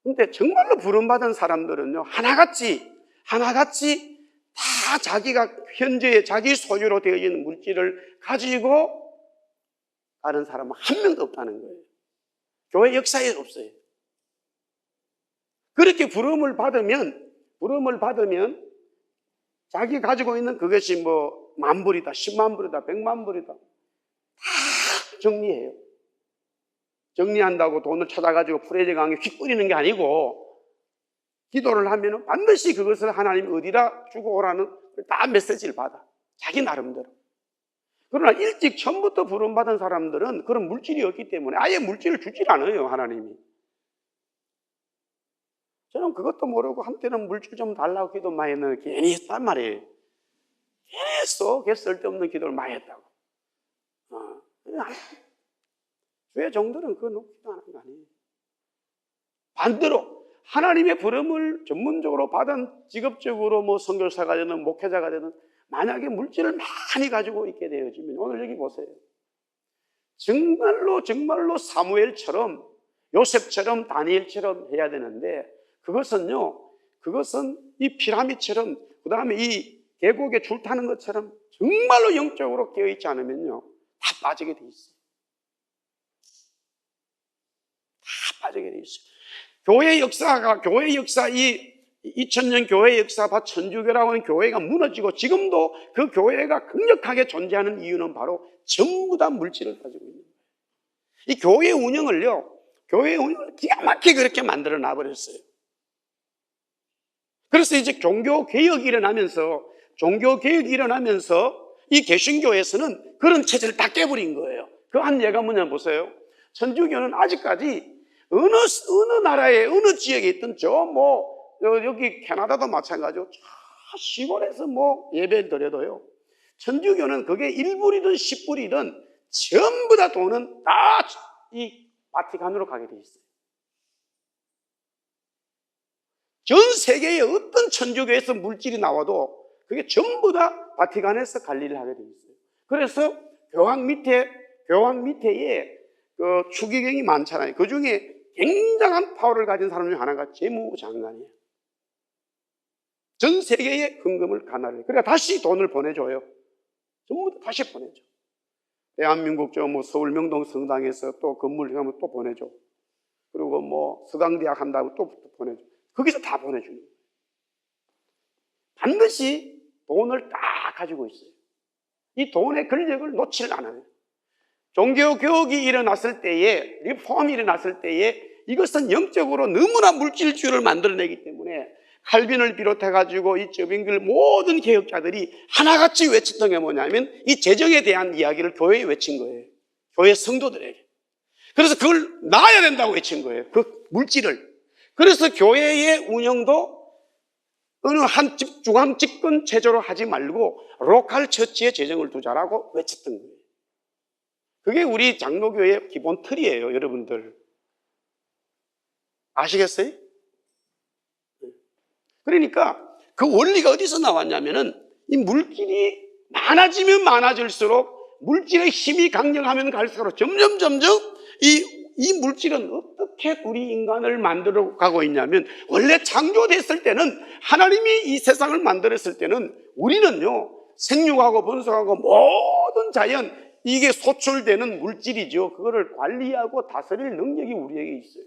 근데 정말로 부름받은 사람들은요, 하나같이 다 자기가 현재의 자기 소유로 되어 있는 물질을 가지고 가는 사람은 한 명도 없다는 거예요. 교회 역사에 없어요. 그렇게 부름을 받으면 자기 가지고 있는 그것이 뭐 10,000불이다, 100,000불이다, 100,000불이다 다 정리해요. 정리한다고 돈을 찾아가지고 프레제 강에 휙 뿌리는 게 아니고, 기도를 하면 반드시 그것을 하나님 어디다 주고 오라는 다 메시지를 받아. 자기 나름대로. 그러나 일찍 처음부터 부름받은 사람들은 그런 물질이 없기 때문에 아예 물질을 주질 않아요, 하나님이. 저는 그것도 모르고 한때는 물질 좀 달라고 기도 많이 했는데 괜히 했단 말이에요. 계속 쓸데없는 기도를 많이 했다고. 주의 종들은 그거 놓고 기도하는 거 아니에요. 반대로 하나님의 부름을 전문적으로 받은 직업적으로 뭐 선교사가 되든 목회자가 되든 만약에 물질을 많이 가지고 있게 되어지면, 오늘 여기 보세요. 정말로 사무엘처럼, 요셉처럼, 다니엘처럼 해야 되는데, 그것은 이 피라미드처럼, 그 다음에 이 계곡에 줄 타는 것처럼 정말로 영적으로 깨어있지 않으면요, 다 빠지게 돼 있어요. 다 빠지게 돼 있어요. 교회 역사, 이 2000년 교회 역사가 천주교라고 하는 교회가 무너지고 지금도 그 교회가 강력하게 존재하는 이유는 바로 전부 다 물질을 가지고 있는 거예요. 이 교회 운영을 기가 막히게 그렇게 만들어 놔버렸어요. 그래서 이제 종교개혁이 일어나면서 이 개신교에서는 그런 체제를 다 깨버린 거예요. 그 한 예가 뭐냐면 보세요. 천주교는 아직까지 어느 나라에, 어느 지역에 있든 여기 캐나다도 마찬가지고 저 시골에서 예배를 드려도요, 천주교는 그게 1불이든 10불이든 전부 다 돈은 다 이 바티칸으로 가게 돼 있어요. 전 세계의 어떤 천주교에서 물질이 나와도 그게 전부 다 바티칸에서 관리를 하게 돼 있어요. 그래서 교황 밑에에 그 추기경이 많잖아요. 그 중에 굉장한 파워를 가진 사람 중 하나가 재무장관이에요. 전 세계에 헌금을 가나를. 그러니까 다시 돈을 보내줘요. 전부 다 다시 보내줘. 대한민국 서울 명동 성당에서 또 건물 하면 또 보내줘. 그리고 서강대학 한다고 또 보내줘. 거기서 다 보내주는 거예요. 반드시 돈을 다 가지고 있어요. 이 돈의 권력을 놓지를 않아요. 종교개혁이 일어났을 때에, 리폼이 일어났을 때에 이것은 영적으로 너무나 물질주의를 만들어내기 때문에 칼빈을 비롯해가지고 이 저빙글 모든 개혁자들이 하나같이 외쳤던 게 뭐냐면 이 재정에 대한 이야기를 교회에 외친 거예요. 교회 성도들에게. 그래서 그걸 놔야 된다고 외친 거예요. 그 물질을. 그래서 교회의 운영도 어느 한 중앙 집권 체제로 하지 말고 로컬 처치에 재정을 두자라고 외쳤던 거예요. 그게 우리 장로교의 기본 틀이에요, 여러분들. 아시겠어요? 그러니까 그 원리가 어디서 나왔냐면은 이 물질이 많아지면 많아질수록 물질의 힘이 강력하면 갈수록 점점 이 물질은 어떻게 우리 인간을 만들어 가고 있냐면, 원래 창조됐을 때는, 하나님이 이 세상을 만들었을 때는 우리는요, 생육하고 번성하고 모든 자연, 이게 소출되는 물질이죠. 그거를 관리하고 다스릴 능력이 우리에게 있어요.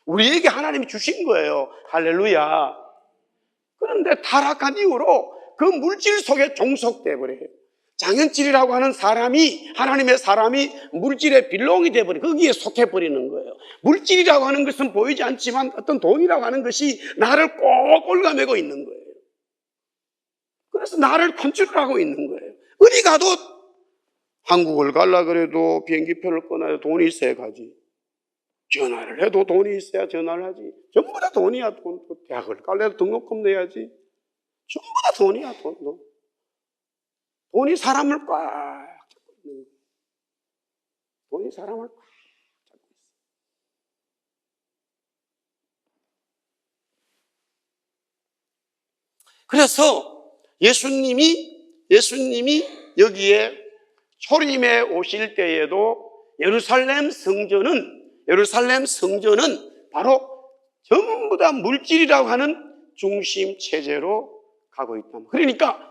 우리에게 하나님이 주신 거예요. 할렐루야. 그런데 타락한 이후로 그 물질 속에 종속돼 버려요. 장현칠이라고 하는 사람이, 하나님의 사람이 물질의 빌롱이 돼버려, 거기에 속해버리는 거예요. 물질이라고 하는 것은 보이지 않지만 어떤 돈이라고 하는 것이 나를 꼭 올가매고 있는 거예요. 그래서 나를 컨트롤하고 있는 거예요. 어디 가도 한국을 가려고 그래도 비행기표를 끊어야 돈이 있어야 가지. 전화를 해도 돈이 있어야 전화를 하지. 전부 다 돈이야, 돈. 대학을 가려도 등록금 내야지. 전부 다 돈이야, 돈. 돈이 사람을 꽉 잡고 있는 거예요. 돈이 사람을 꽉 잡고 있어요. 그래서 예수님이 여기에 초림에 오실 때에도 예루살렘 성전은 바로 전부 다 물질이라고 하는 중심 체제로 가고 있다. 그러니까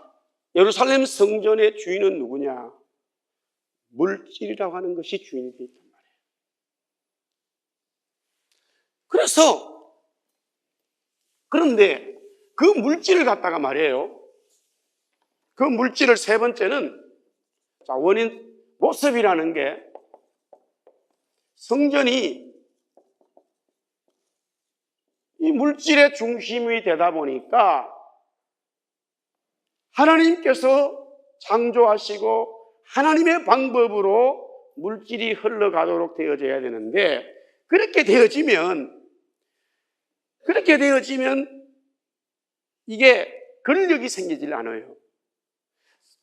예루살렘 성전의 주인은 누구냐? 물질이라고 하는 것이 주인이 되어 있단 말이에요. 껴서, 그런데 그 물질을 갖다가 말이에요. 그 물질을 세 번째는, 자, 원인, 모습이라는 게 성전이 이 물질의 중심이 되다 보니까 하나님께서 창조하시고 하나님의 방법으로 물질이 흘러가도록 되어져야 되는데, 그렇게 되어지면 이게 권력이 생기질 않아요.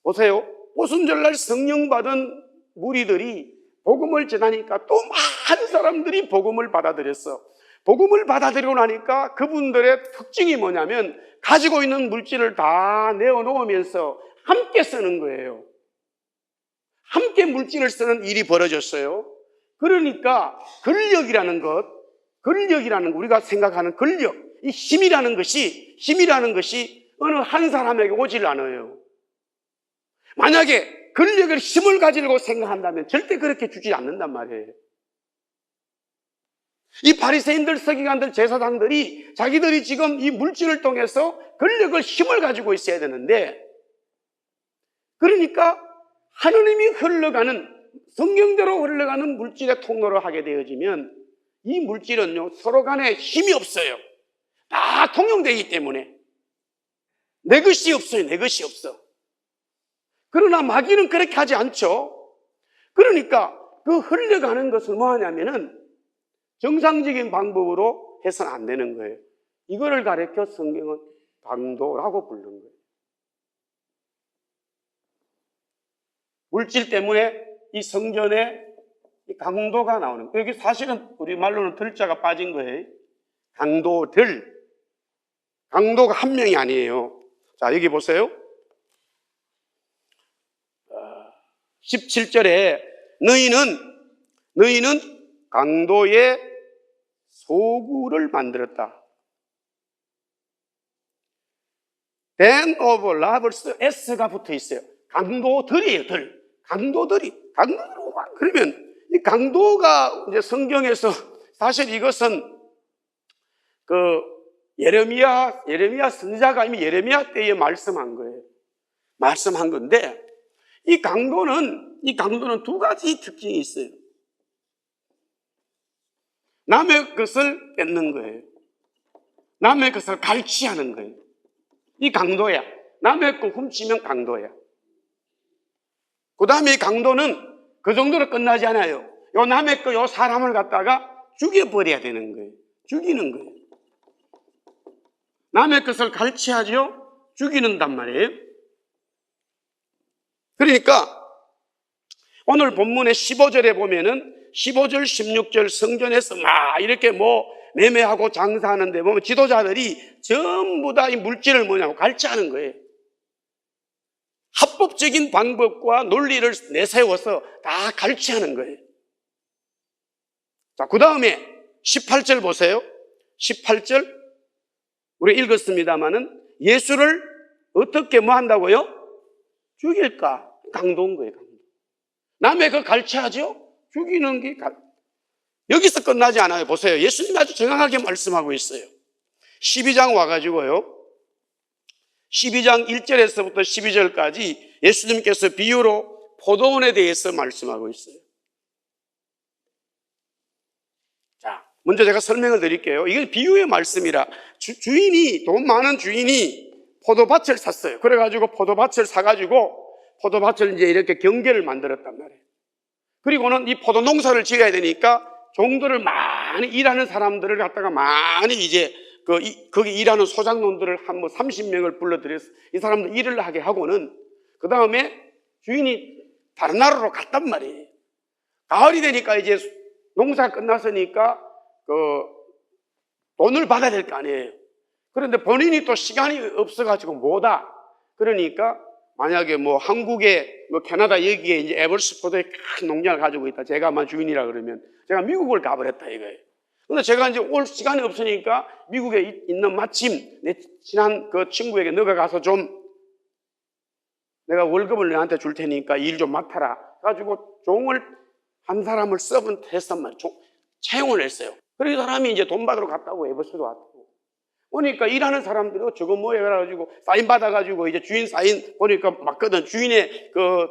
보세요. 오순절날 성령 받은 무리들이 복음을 전하니까 또 많은 사람들이 복음을 받아들였어. 복음을 받아들이고 나니까 그분들의 특징이 뭐냐면 가지고 있는 물질을 다 내어놓으면서 함께 쓰는 거예요. 함께 물질을 쓰는 일이 벌어졌어요. 그러니까 권력이라는 것, 우리가 생각하는 권력, 이 힘이라는 것이 어느 한 사람에게 오질 않아요. 만약에 권력을, 힘을 가지려고 생각한다면 절대 그렇게 주지 않는단 말이에요. 이 바리새인들, 서기관들, 제사장들이 자기들이 지금 이 물질을 통해서 권력을, 힘을 가지고 있어야 되는데, 그러니까 하느님이 흘러가는, 성경대로 흘러가는 물질의 통로를 하게 되어지면 이 물질은요, 서로 간에 힘이 없어요. 다 통용되기 때문에. 내 것이 없어요. 내 것이 없어. 그러나 마귀는 그렇게 하지 않죠. 그러니까 그 흘러가는 것을 뭐 하냐면은 정상적인 방법으로 해서는 안 되는 거예요. 이거를 가르쳐 성경은 강도라고 부르는 거예요. 물질 때문에 이 성전에 이 강도가 나오는 거예요. 여기 사실은 우리말로는 들자가 빠진 거예요. 강도들. 강도가 한 명이 아니에요. 자, 여기 보세요. 17절에 너희는 강도의 소굴을 만들었다. Den of lovers, S가 붙어 있어요. 강도들이에요, 강도들이. 그러면 이 강도가 이제 성경에서 사실 이것은 그 예레미야 선지자가 이미 예레미야 때에 말씀한 거예요. 말씀한 건데, 이 강도는 두 가지 특징이 있어요. 남의 것을 뺏는 거예요. 남의 것을 갈취하는 거예요. 이 강도야. 남의 것 훔치면 강도야. 그 다음에 이 강도는 그 정도로 끝나지 않아요. 요 남의 거, 요 사람을 갖다가 죽여버려야 되는 거예요. 죽이는 거예요. 남의 것을 갈취하죠? 죽이는단 말이에요. 그러니까 오늘 본문의 15절에 보면은 15절, 16절 성전에서 막 이렇게 뭐 매매하고 장사하는데 보면 지도자들이 전부 다 이 물질을 뭐냐고 갈취하는 거예요. 합법적인 방법과 논리를 내세워서 다 갈취하는 거예요. 자, 그 다음에 18절 보세요. 18절 우리 읽었습니다마는 예수를 어떻게 뭐 한다고요? 죽일까? 강도인 거예요. 강도. 남의 그 갈취하죠? 죽이는 게 여기서 끝나지 않아요. 보세요. 예수님이 아주 정확하게 말씀하고 있어요. 12장 와가지고요. 12장 1절에서부터 12절까지 예수님께서 비유로 포도원에 대해서 말씀하고 있어요. 자, 먼저 제가 설명을 드릴게요. 이게 비유의 말씀이라 돈 많은 주인이 포도밭을 샀어요. 그래가지고 포도밭을 사가지고 포도밭을 이제 이렇게 경계를 만들었단 말이에요. 그리고는 이 포도 농사를 지어야 되니까 종들을 많이 일하는 사람들을 갖다가 많이 이제 거기 일하는 소장농들을 한 30명을 불러들여서 이 사람들 일을 하게 하고는 그 다음에 주인이 다른 나라로 갔단 말이에요. 가을이 되니까 이제 농사 끝났으니까 돈을 받아야 될 거 아니에요. 그런데 본인이 또 시간이 없어가지고 못와. 그러니까 만약에 뭐 한국에 뭐 캐나다 여기에 이제 애벌스포드에 큰 농장을 가지고 있다. 제가 아마 주인이라 그러면 제가 미국을 가버렸다 이거예요. 근데 제가 이제 올 시간이 없으니까 미국에 있는 마침 내 친한 그 친구에게 너가 가서 좀 내가 월급을 너한테 줄 테니까 일 좀 맡아라. 가지고 종을 한 사람을 했단 말이에요. 채용을 했어요. 그래서 사람이 이제 돈 받으러 갔다고 에버스도 왔고. 보니까 일하는 사람들이 저거 뭐야 그래가지고 사인 받아가지고 이제 주인 사인 보니까 맞거든. 주인의 그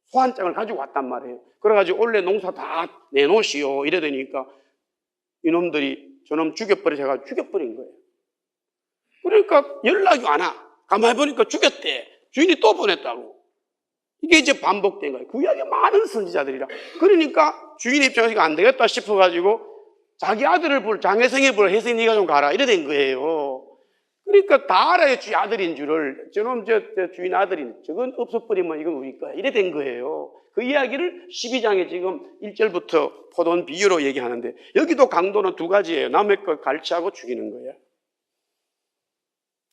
소환장을 가지고 왔단 말이에요. 그래가지고 원래 농사 다 내놓으시오. 이러더니까 이놈들이 저놈 죽여버리셔가지고 죽여버린 거예요. 그러니까 연락이 안 와. 가만히 보니까 죽였대. 주인이 또 보냈다고. 이게 이제 반복된 거예요. 구약에 많은 선지자들이라. 그러니까 주인 입장에서 이거 안 되겠다 싶어가지고 자기 아들을 장혜성이 불러 혜성이 네가 좀 가라. 이래 된 거예요. 그러니까 다 알아요. 주인 아들인 줄을. 저놈 저 주인 아들인 저건 없어버리면 이건 우리 거야. 이래 된 거예요. 그 이야기를 12장에 지금 1절부터 포도원 비유로 얘기하는데 여기도 강도는 두 가지예요. 남의 걸 갈취하고 죽이는 거예요.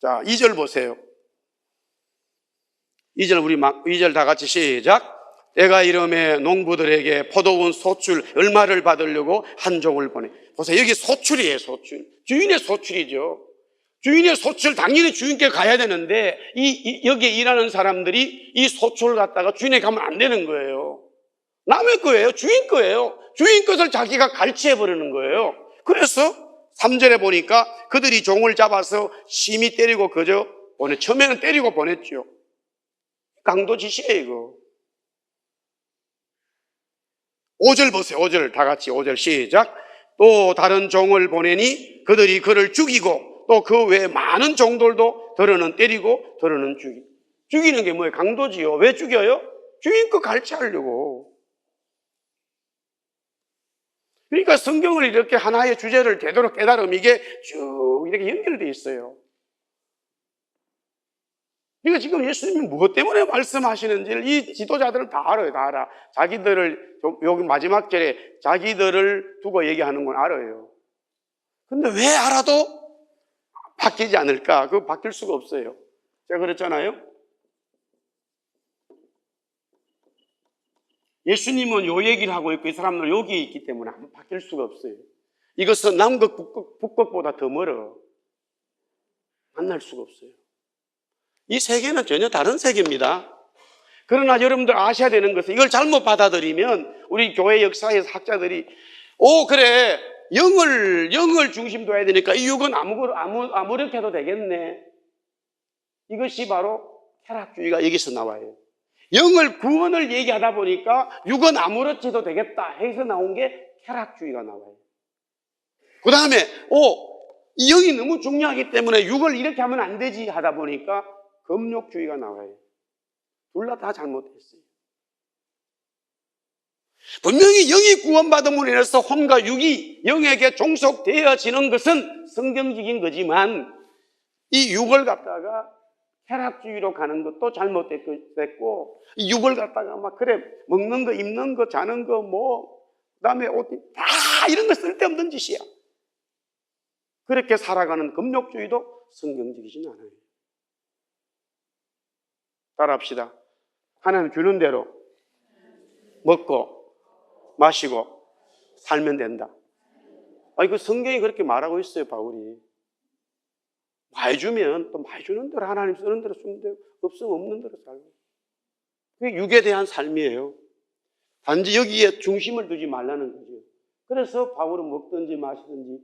자, 2절 보세요. 2절 다 같이 시작. 때가 이름에 농부들에게 포도원 소출 얼마를 받으려고 한 종을 보내. 보세요. 여기 소출이에요, 소출. 주인의 소출이죠. 주인의 소출, 당연히 주인께 가야 되는데, 여기에 일하는 사람들이 이 소출을 갖다가 주인에게 가면 안 되는 거예요. 남의 거예요. 주인 거예요. 주인 것을 자기가 갈취해버리는 거예요. 그래서 3절에 보니까 그들이 종을 잡아서 심히 때리고 그저 보내. 처음에는 때리고 보냈죠. 강도 짓이에요, 이거. 5절 보세요. 5절 다 같이 5절 시작. 또 다른 종을 보내니 그들이 그를 죽이고 또 그 외에 많은 종들도 더러는 때리고 더러는 죽이고. 죽이는 게 뭐예요? 강도지요. 왜 죽여요? 주인 거 갈취하려고. 그러니까 성경을 이렇게 하나의 주제를 되도록 깨달으면 이게 쭉 이렇게 연결되어 있어요. 그러니까 지금 예수님이 무엇 때문에 말씀하시는지를 이 지도자들은 다 알아요. 다 알아. 자기들을 여기 마지막 절에 자기들을 두고 얘기하는 건 알아요. 근데 왜 알아도 바뀌지 않을까? 그거 바뀔 수가 없어요. 제가 그랬잖아요. 예수님은 요 얘기를 하고 있고 이 사람들은 여기에 있기 때문에 바뀔 수가 없어요. 이것은 남극, 북극보다 더 멀어. 만날 수가 없어요. 이 세계는 전혀 다른 세계입니다. 그러나 여러분들 아셔야 되는 것은 이걸 잘못 받아들이면 우리 교회 역사에서 학자들이 그래 영을 중심도 해야 되니까 이 육은 아무렇게 해도 되겠네. 이것이 바로 쾌락주의가 여기서 나와요. 영을 구원을 얘기하다 보니까 육은 아무렇지 해도 되겠다 해서 나온 게 쾌락주의가 나와요. 그 다음에 이 영이 너무 중요하기 때문에 육을 이렇게 하면 안 되지 하다 보니까 금욕주의가 나와요. 둘 다 잘못했어요. 분명히 영이 구원받음으로 인해서 혼과 육이 영에게 종속되어지는 것은 성경적인 거지만 이 육을 갖다가 쾌락주의로 가는 것도 잘못됐고 이 육을 갖다가 막 그래 먹는 거 입는 거 자는 거 그다음에 옷 다 이런 거 쓸데없는 짓이야. 그렇게 살아가는 금욕주의도 성경적이진 않아요. 따라합시다. 하나님 주는 대로 먹고 마시고 살면 된다. 그 성경이 그렇게 말하고 있어요, 바울이. 많이 주면 또 많이 주는 대로 하나님 쓰는 대로 쓰면 되고 없으면 없는 대로 살고. 그게 육에 대한 삶이에요. 단지 여기에 중심을 두지 말라는 거죠. 그래서 바울은 먹든지 마시든지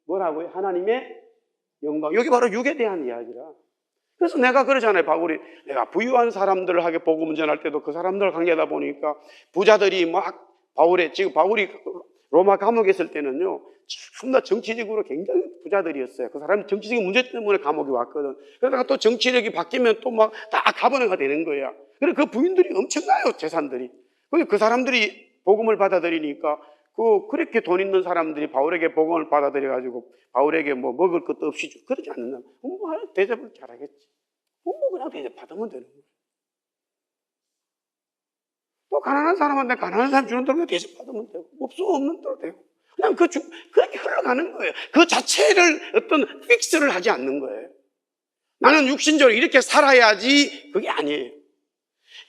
뭐라고요? 하나님의 영광. 여기 바로 육에 대한 이야기라. 그래서 내가 그러잖아요. 바울이 내가 부유한 사람들에게 복음 전할 때도 그 사람들을 관계하다 보니까 부자들이 막 지금 바울이 로마 감옥에 있을 때는요 참나 정치적으로 굉장히 부자들이었어요. 그 사람이 정치적인 문제 때문에 감옥에 왔거든. 그러다가 또 정치력이 바뀌면 또 막 다 가버너가 되는 거야. 그래서 그 부인들이 엄청나요, 재산들이. 근데 그 사람들이 복음을 받아들이니까 그렇게 돈 있는 사람들이 바울에게 복음을 받아들여가지고 바울에게 먹을 것도 없이 그러지 않는다. 대접을 잘하겠지. 그냥 대접 받으면 되는 거예요. 또 가난한 사람한테 가난한 사람 주는 대로 대접 받으면 되고 없으면 없는 대로 되고 그냥 그렇게 흘러가는 거예요. 그 자체를 어떤 픽스를 하지 않는 거예요. 나는 육신적으로 이렇게 살아야지 그게 아니에요.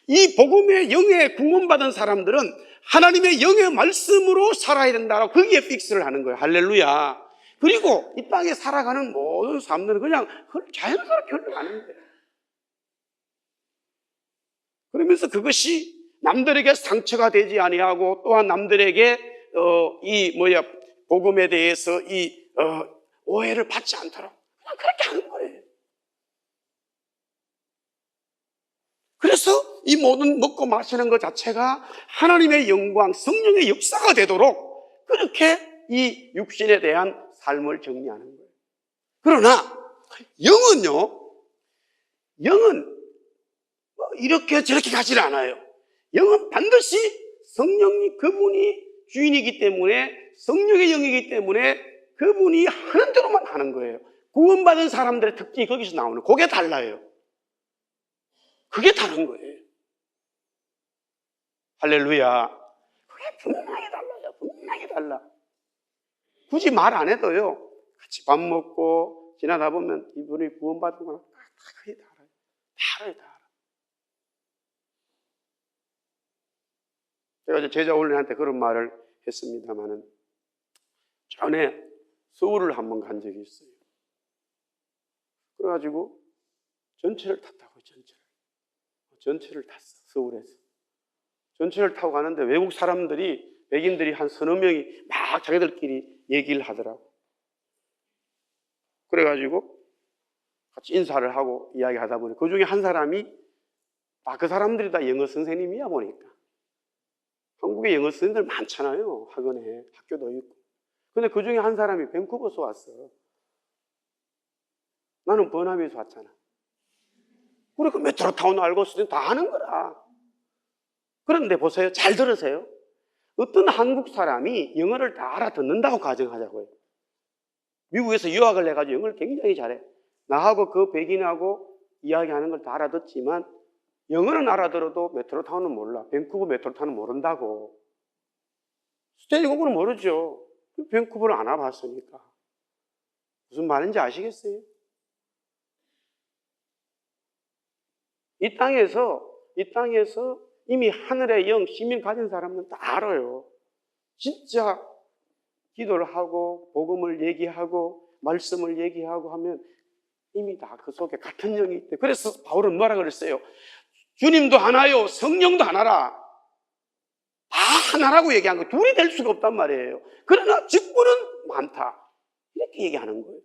이 복음의 영에 구원받은 사람들은 하나님의 영의 말씀으로 살아야 된다고 거기에 픽스를 하는 거예요. 할렐루야. 그리고 이 땅에 살아가는 모든 사람들은 그냥 자연스럽게 흘러가는 거예요. 그러면서 그것이 남들에게 상처가 되지 아니하고 또한 남들에게 복음에 대해서 오해를 받지 않도록 그냥 그렇게 하는 거예요. 그래서 이 모든 먹고 마시는 것 자체가 하나님의 영광, 성령의 역사가 되도록 그렇게 이 육신에 대한 삶을 정리하는 거예요. 그러나 영은 이렇게 저렇게 가지는 않아요. 영은 반드시 성령이 그분이 주인이기 때문에, 성령의 영이기 때문에 그분이 하는 대로만 하는 거예요. 구원받은 사람들의 특징이 거기서 나오는 거예요. 그게 달라요. 그게 다른 거예요. 할렐루야. 그게 분명히 달라요. 분명히 달라. 굳이 말 안 해도요, 같이 밥 먹고 지나다 보면 이분이 구원받은 거랑 다 그게 달라요. 다 알아요. 제가 이제 제자 훈련한테 그런 말을 했습니다만은, 전에 서울을 한번 간 적이 있어요. 그래가지고 전철을 탔다고요. 전철을 탔어. 서울에서 전철을 타고 가는데 외국 사람들이, 백인들이 한 서너 명이 막 자기들끼리 얘기를 하더라고. 그래가지고 같이 인사를 하고 이야기하다 보니 그 중에 한 사람이, 그 사람들이 다 영어 선생님이야 보니까. 한국에 영어 선생님들 많잖아요. 학원에, 학교도 있고. 근데 그 중에 한 사람이 밴쿠버에서 왔어. 나는 버나비에서 왔잖아. 우리 그 메트로타운 알고 있으니 다 아는 거라. 그런데 보세요. 잘 들으세요. 어떤 한국 사람이 영어를 다 알아듣는다고 가정하자고요. 미국에서 유학을 해가지고 영어를 굉장히 잘해. 나하고 그 백인하고 이야기하는 걸 다 알아듣지만 영어는 알아들어도 메트로타운은 몰라. 밴쿠버 메트로타운은 모른다고. 스탠리곡은 모르죠. 밴쿠버를 안 와봤으니까. 무슨 말인지 아시겠어요? 이 땅에서 이미 하늘의 영, 시민 가진 사람은 다 알아요. 진짜 기도를 하고 복음을 얘기하고 말씀을 얘기하고 하면 이미 다 그 속에 같은 영이 있대. 그래서 바울은 뭐라 그랬어요? 주님도 하나요, 성령도 하나라. 다 하나라고 얘기한 거예요. 둘이 될 수가 없단 말이에요. 그러나 직분은 많다. 이렇게 얘기하는 거예요.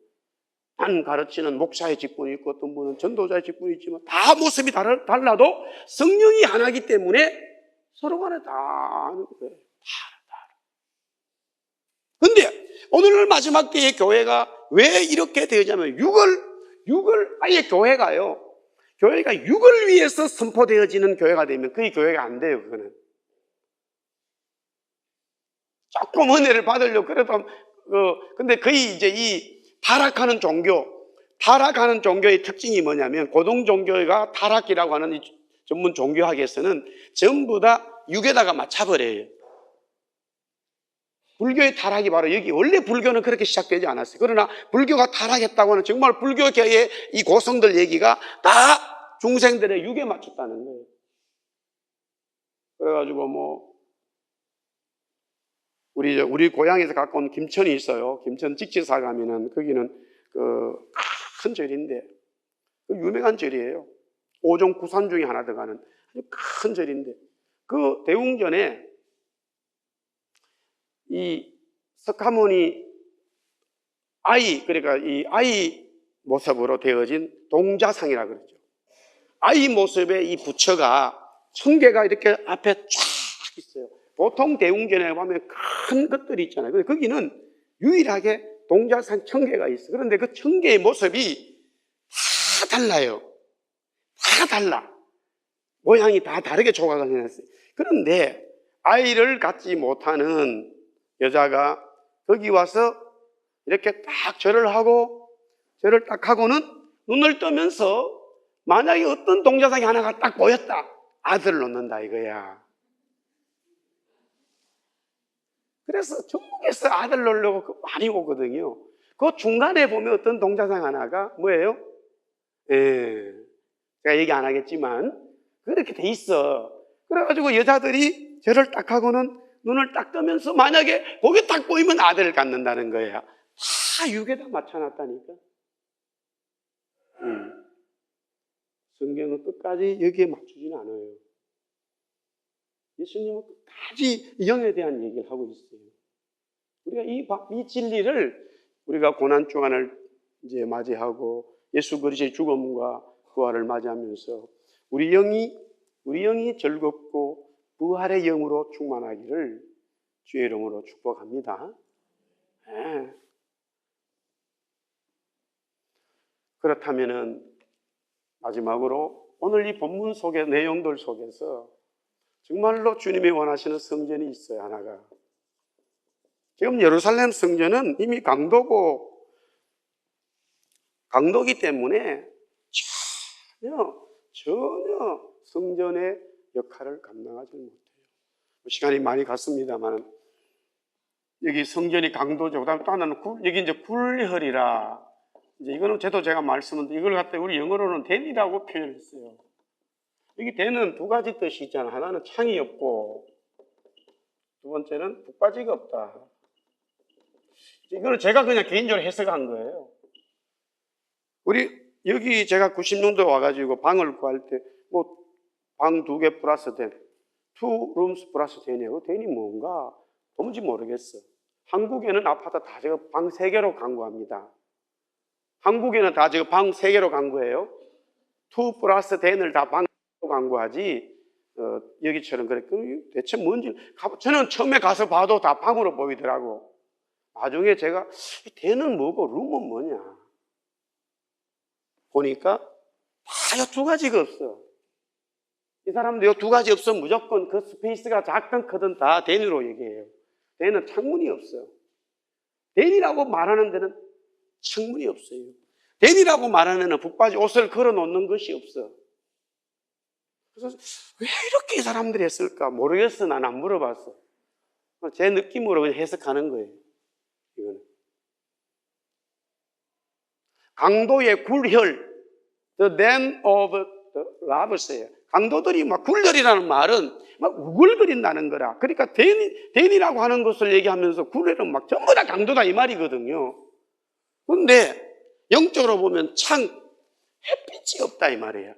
한 가르치는 목사의 직분이 있고 어떤 분은 전도자의 직분이 있지만 다 모습이 달라도 성령이 하나이기 때문에 서로 간에 다 아는 거예요. 근데 오늘 마지막 때의 교회가 왜 이렇게 되었냐면 6월 아예 교회가 6을 위해서 선포되어지는 교회가 되면 그게 교회가 안 돼요. 그거는 조금 은혜를 받으려고 그래도 근데 거의 이제 이 타락하는 종교의 특징이 뭐냐면, 고등 종교가 타락이라고 하는 이 전문 종교학에서는 전부 다 육에다가 맞춰버려요. 불교의 타락이 바로 여기, 원래 불교는 그렇게 시작되지 않았어요. 그러나 불교가 타락했다고 하는 정말 불교계의 이 고성들 얘기가 다 중생들의 육에 맞췄다는 거예요. 그래가지고 우리 고향에서 갖고 온 김천이 있어요. 김천 직지사 가면은 거기는 큰 절인데 유명한 절이에요. 5종 구산 중에 하나 들어가는 아주 큰 절인데, 그 대웅전에 이 석가모니 그러니까 이 아이 모습으로 되어진 동자상이라 그러죠. 아이 모습의 이 부처가 1000개가 이렇게 앞에 쫙 있어요. 보통 대웅전에 보면 큰 것들이 있잖아요. 근데 거기는 유일하게 동자상 1000개가 있어요. 그런데 그 1000개의 모습이 다 달라요. 다 달라. 모양이 다 다르게 조각을 해놨어요. 그런데 아이를 갖지 못하는 여자가 거기 와서 이렇게 딱 절을 딱 하고는 눈을 뜨면서 만약에 어떤 동자상이 하나가 딱 보였다, 아들을 놓는다 이거야. 그래서 중국에서 아들 놓으려고 많이 오거든요. 그 중간에 보면 어떤 동자상 하나가 뭐예요? 제가 얘기 안 하겠지만 그렇게 돼 있어. 그래가지고 여자들이 절을 딱 하고는 눈을 딱 뜨면서 만약에 거기 딱 보이면 아들을 갖는다는 거야. 다 육에다 맞춰놨다니까. 성경은 끝까지 여기에 맞추지는 않아요. 예수님은 끝까지 영에 대한 얘기를 하고 있어요. 우리가 이 진리를 우리가 고난 주간을 이제 맞이하고 예수 그리스도의 죽음과 부활을 맞이하면서 우리 영이 즐겁고 부활의 영으로 충만하기를 주의 이름으로 축복합니다. 네. 그렇다면은 마지막으로 오늘 이 본문 속의 내용들 속에서 정말로 주님이 원하시는 성전이 있어요. 하나가. 지금 예루살렘 성전은 이미 강도기 때문에 전혀 성전의 역할을 감당하지 못해요. 시간이 많이 갔습니다만 여기 성전이 강도죠. 그다음 또 하나는 여기 이제 굴혈이라, 이제 이거는 제가 말씀은 이걸 갖다 우리 영어로는 댄이라고 표현했어요. 여기 댄은 두 가지 뜻이 있잖아. 하나는 창이 없고 두 번째는 북바지가 없다. 이거는 제가 그냥 개인적으로 해석한 거예요. 여기 제가 90년도에 와가지고 방을 구할 때 방 2개 플러스 댄, 2 rooms 플러스 댄이에요. 댄이 뭔가 뭔지 모르겠어. 한국에는 아파트 다 제가 방 3개로 강구합니다. 한국에는 다 제가 방 3개로 강구해요. 2 플러스 댄을 다 방으로 강구하지 여기처럼 그래. 대체 뭔지 저는 처음에 가서 봐도 다 방으로 보이더라고. 나중에 제가 이 댄은 뭐고 룸은 뭐냐 보니까 다 이 두 가지가 없어. 이 사람도 이 두 가지 없으면 무조건 그 스페이스가 작든 크든 다 댄으로 얘기해요. 댄은 창문이 없어요. 댄이라고 말하는 데는 창문이 없어요. 댄이라고 말하는 데는 북바지 옷을 걸어 놓는 것이 없어. 그래서 왜 이렇게 이 사람들이 했을까 모르겠어. 난 안 물어봤어. 제 느낌으로 그냥 해석하는 거예요. 이거는 강도의 굴혈, the den of the robbers. 강도들이 막 굴혈이라는 말은 막 우글거린다는 거라. 그러니까 댄이라고 하는 것을 얘기하면서 굴혈은 막 전부 다 강도다 이 말이거든요. 그런데 영적으로 보면 햇빛이 없다 이 말이에요.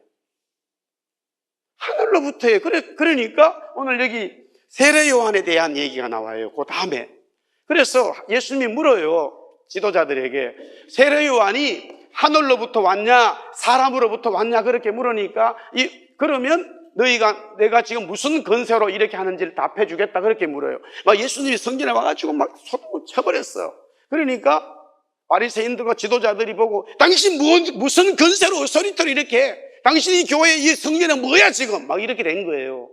하늘로부터예요. 그러니까 오늘 여기 세례 요한에 대한 얘기가 나와요. 그 다음에. 그래서 예수님이 물어요. 지도자들에게. 세례 요한이 하늘로부터 왔냐 사람으로부터 왔냐 그렇게 물으니까 그러면 내가 지금 무슨 건세로 이렇게 하는지를 답해 주겠다 그렇게 물어요. 막 예수님이 성전에 와가지고 막 소동을 쳐버렸어. 그러니까 바리새인들과 지도자들이 보고 당신 무슨 건세로 소리터를 이렇게 해? 당신이 교회 이 성전에 뭐야 지금 막 이렇게 된 거예요.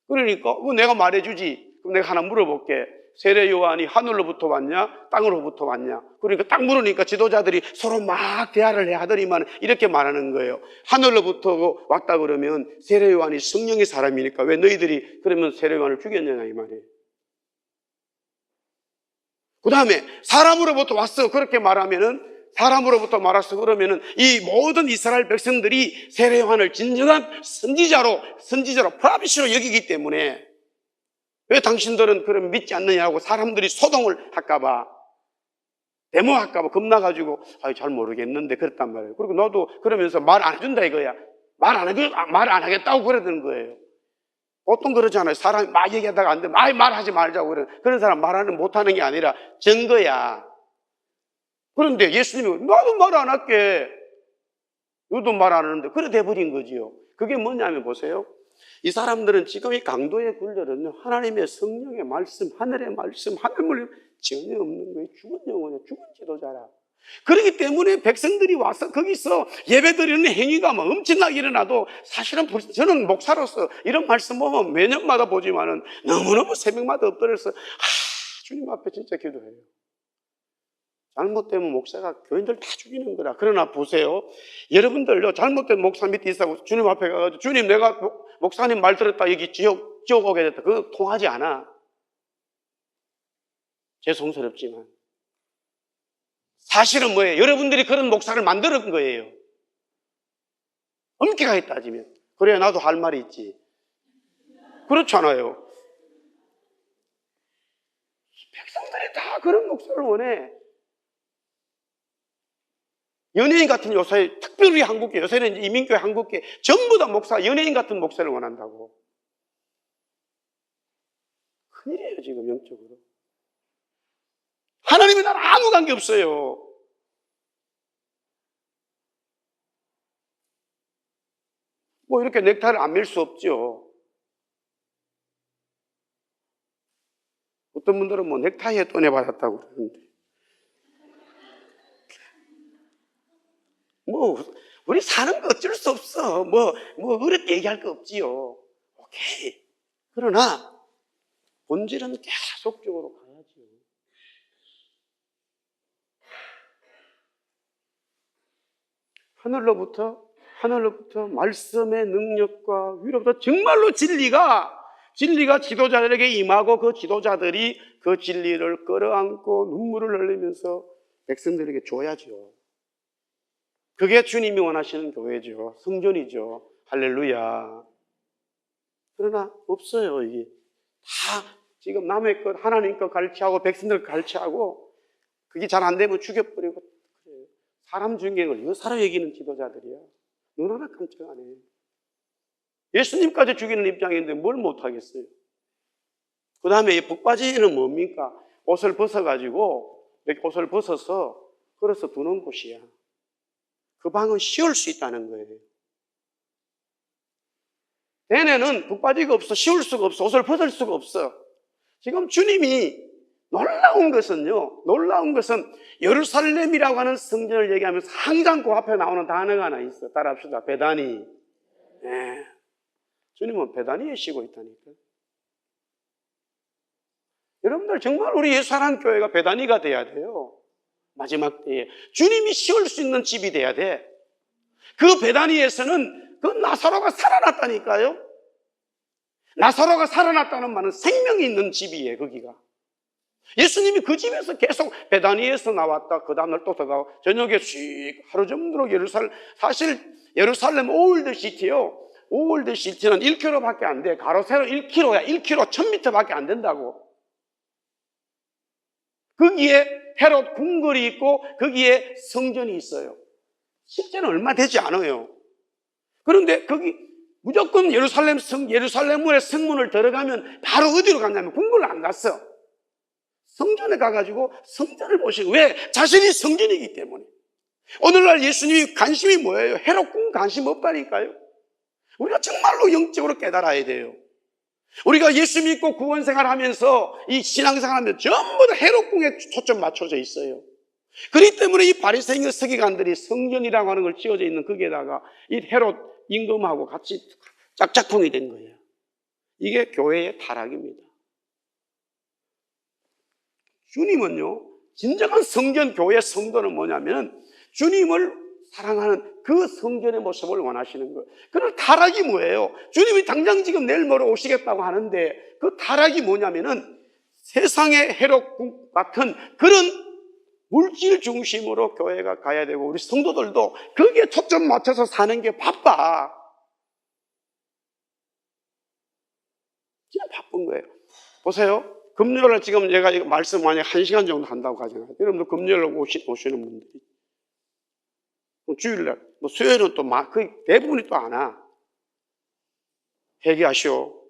그러니까 내가 말해주지. 그럼 내가 하나 물어볼게. 세례 요한이 하늘로부터 왔냐 땅으로부터 왔냐. 그러니까 딱 물으니까 지도자들이 서로 막 대화를 해 하더니만 이렇게 말하는 거예요. 하늘로부터 왔다 그러면 세례 요한이 성령의 사람이니까 왜 너희들이 그러면 세례 요한을 죽였느냐 이 말이에요. 그 다음에 사람으로부터 왔어 그렇게 말하면은 사람으로부터 말았어 그러면은 이 모든 이스라엘 백성들이 세례 요한을 진정한 선지자로 프라비시로 여기기 때문에 왜 당신들은 그럼 믿지 않느냐고 사람들이 소동을 할까봐 데모할까봐 겁나가지고 잘 모르겠는데 그랬단 말이에요. 그리고 너도 그러면서 말 안 해준다 이거야. 말 안 하겠다고 그러던 거예요. 보통 그러잖아요. 사람이 막 얘기하다가 안 되면 말하지 말자고 그런 사람 말하는 못하는 게 아니라 증거야. 그런데 예수님이 나도 말 안 할게. 너도 말 안 하는데 그래 돼버린 거지요. 그게 뭐냐면 보세요. 이 사람들은 지금 이 강도의 굴절은요 하나님의 성령의 말씀, 하늘의 말씀, 하늘물 전혀 없는 거예요. 죽은 영혼이야. 죽은 지도자라. 그렇기 때문에 백성들이 와서 거기서 예배드리는 행위가 막 엄청나게 일어나도 사실은 저는 목사로서 이런 말씀 보면 매년마다 보지만은 너무너무 새벽마다 엎드려서 주님 앞에 진짜 기도해요. 잘못되면 목사가 교인들 다 죽이는 거라. 그러나 보세요. 여러분들요 잘못된 목사 밑에 있다고 주님 앞에 가가지고 주님 내가 목사님 말 들었다 여기 지옥 오게 됐다. 그거 통하지 않아. 죄송스럽지만 사실은 뭐예요? 여러분들이 그런 목사를 만드는 거예요. 엄격하게 따지면. 그래야 나도 할 말이 있지. 그렇잖아요. 백성들이 다 그런 목사를 원해. 연예인 같은 요새, 특별히 한국계, 요새는 이민교회 한국계, 전부 다 연예인 같은 목사를 원한다고. 큰일이에요, 지금 영적으로. 하나님이 나랑 아무 관계 없어요. 뭐 이렇게 넥타이를 안 맬 수 없죠. 어떤 분들은 뭐 넥타이에 돈에 받았다고 그러는데. 뭐, 우리 사는 거 어쩔 수 없어. 뭐, 어렵게 얘기할 거 없지요. 오케이. 그러나, 본질은 계속적으로 가야지요. 하늘로부터 말씀의 능력과 위로부터 정말로 진리가 지도자들에게 임하고 그 지도자들이 그 진리를 끌어안고 눈물을 흘리면서 백성들에게 줘야죠. 그게 주님이 원하시는 교회죠. 성전이죠. 할렐루야. 그러나 없어요. 이게 다 지금 남의 것 하나님 것 가르치하고 백성들 가르치하고 그게 잘 안 되면 죽여버리고 그래요. 사람 중경을 여사로 여기는 지도자들이야. 너무나 깜짝하네. 예수님까지 죽이는 입장인데 뭘 못하겠어요. 그 다음에 이 북바지는 뭡니까? 옷을 벗어가지고 이렇게 옷을 벗어서 걸어서 두는 곳이야. 그 방은 씌울 수 있다는 거예요. 얘네는 북바지가 없어. 씌울 수가 없어. 옷을 벗을 수가 없어. 지금 주님이 놀라운 것은 예루살렘이라고 하는 성전을 얘기하면서 항상 그 앞에 나오는 단어가 하나 있어. 따라합시다. 베다니. 네. 주님은 베다니에 쉬고 있다니까. 여러분들 정말 우리 예수사랑 교회가 베다니가 돼야 돼요. 마지막 때에 주님이 씌울 수 있는 집이 돼야 돼. 그 베다니에서는 그 나사로가 살아났다니까요. 나사로가 살아났다는 말은 생명이 있는 집이에요. 거기가. 예수님이 그 집에서 계속 베다니에서 나왔다. 그 다음날 또 들어가고 저녁에 씩 하루 정도로 사실 예루살렘 올드 시티요. 올드 시티는 1km밖에 안 돼. 가로 세로 1km야. 1km 1000m밖에 안 된다고. 거기에 헤롯 궁궐이 있고 거기에 성전이 있어요. 실제는 얼마 되지 않아요. 그런데 거기 무조건 예루살렘의 성문을 들어가면 바로 어디로 갔냐면 궁궐을 안 갔어. 성전에 가가지고 성전을 보시고 왜? 자신이 성전이기 때문에. 오늘날 예수님이 관심이 뭐예요? 헤롯 궁 관심 없다니까요. 우리가 정말로 영적으로 깨달아야 돼요. 우리가 예수 믿고 구원생활 하면서 이 신앙생활 하면 전부 다 헤롯 궁에 초점 맞춰져 있어요. 그렇기 때문에 이 바리새인과 서기관들이 성전이라고 하는 걸 지어져 있는 거기에다가 이 헤롯 임금하고 같이 짝짝꿍이 된 거예요. 이게 교회의 타락입니다. 주님은요, 진정한 성전, 교회 성도는 뭐냐면 주님을 사랑하는 그 성전의 모습을 원하시는 거예요. 그럼 타락이 뭐예요? 주님이 당장 지금 내일 모레 오시겠다고 하는데 그 타락이 뭐냐면은 세상의 헤롯 같은 그런 물질 중심으로 교회가 가야 되고 우리 성도들도 거기에 초점 맞춰서 사는 게 바빠. 진짜 바쁜 거예요. 보세요. 금요일날 지금 제가 말씀 만약 1시간 정도 한다고 가정해요. 여러분들 금요일날 오시는 분들이. 주일날, 수요일은 또 거의 대부분이 또 안 와. 회개하시오.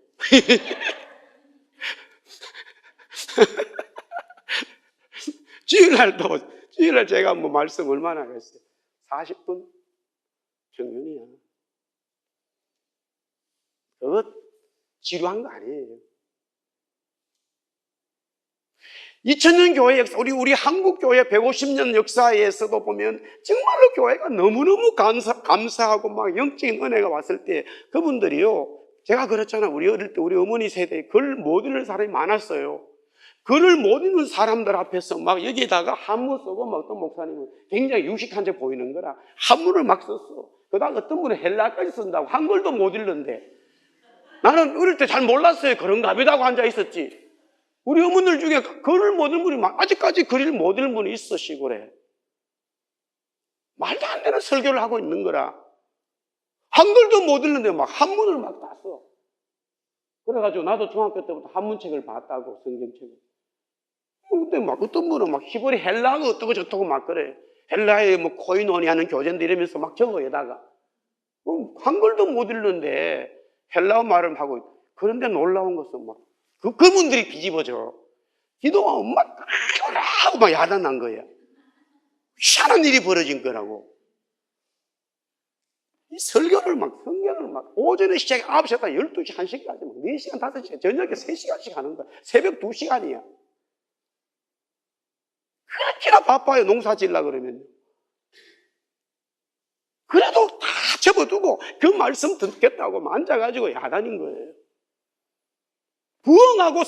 주일날 제가 뭐 말씀 얼마나 했어요? 40분? 평균이야. 그거 지루한 거 아니에요. 2000년 교회 역사, 우리 한국 교회 150년 역사에서도 보면 정말로 교회가 너무너무 감사하고 막 영적인 은혜가 왔을 때 그분들이요. 제가 그랬잖아. 우리 어릴 때 우리 어머니 세대에 글 못 읽는 사람이 많았어요. 글을 못 읽는 사람들 앞에서 막 여기에다가 한문 쓰고 막 어떤 목사님은 굉장히 유식한 척 보이는 거라 한문을 막 썼어. 그다음 어떤 분은 헬라까지 쓴다고 한글도 못 읽는데 나는 어릴 때 잘 몰랐어요. 그런가 보다고 앉아 있었지. 우리 어머니들 중에 글을 못 읽는 분이 아직까지 글을 못 읽는 분이 있어. 시골에 말도 안 되는 설교를 하고 있는 거라. 한글도 못 읽는데 막 한문을 막 다 써. 그래가지고 나도 중학교 때부터 한문책을 봤다고. 성경책을. 근데 막 어떤 분은 막 히브리 헬라가 어떻고 저떻고 막 그래. 헬라에 뭐 코이노니 하는 교재인데 이러면서 막 적어 여다가 한글도 못 읽는데 헬라어 말을 하고 있고. 그런데 놀라운 것은 막 그분들이 뒤집어져. 기도하면 막 죽어라 하고 막 야단난 거야. 희한한 일이 벌어진 거라고. 이 설교를 막, 성경을 막, 오전에 시작해 9시부터 12시, 1시까지, 막 4시간, 5시간, 저녁에 3시간씩 하는 거야. 새벽 2시간이야. 그렇게나 바빠요, 농사 지으려고 그러면. 그래도 다 접어두고 그 말씀 듣겠다고 앉아가지고 야단인 거예요. 부흥하고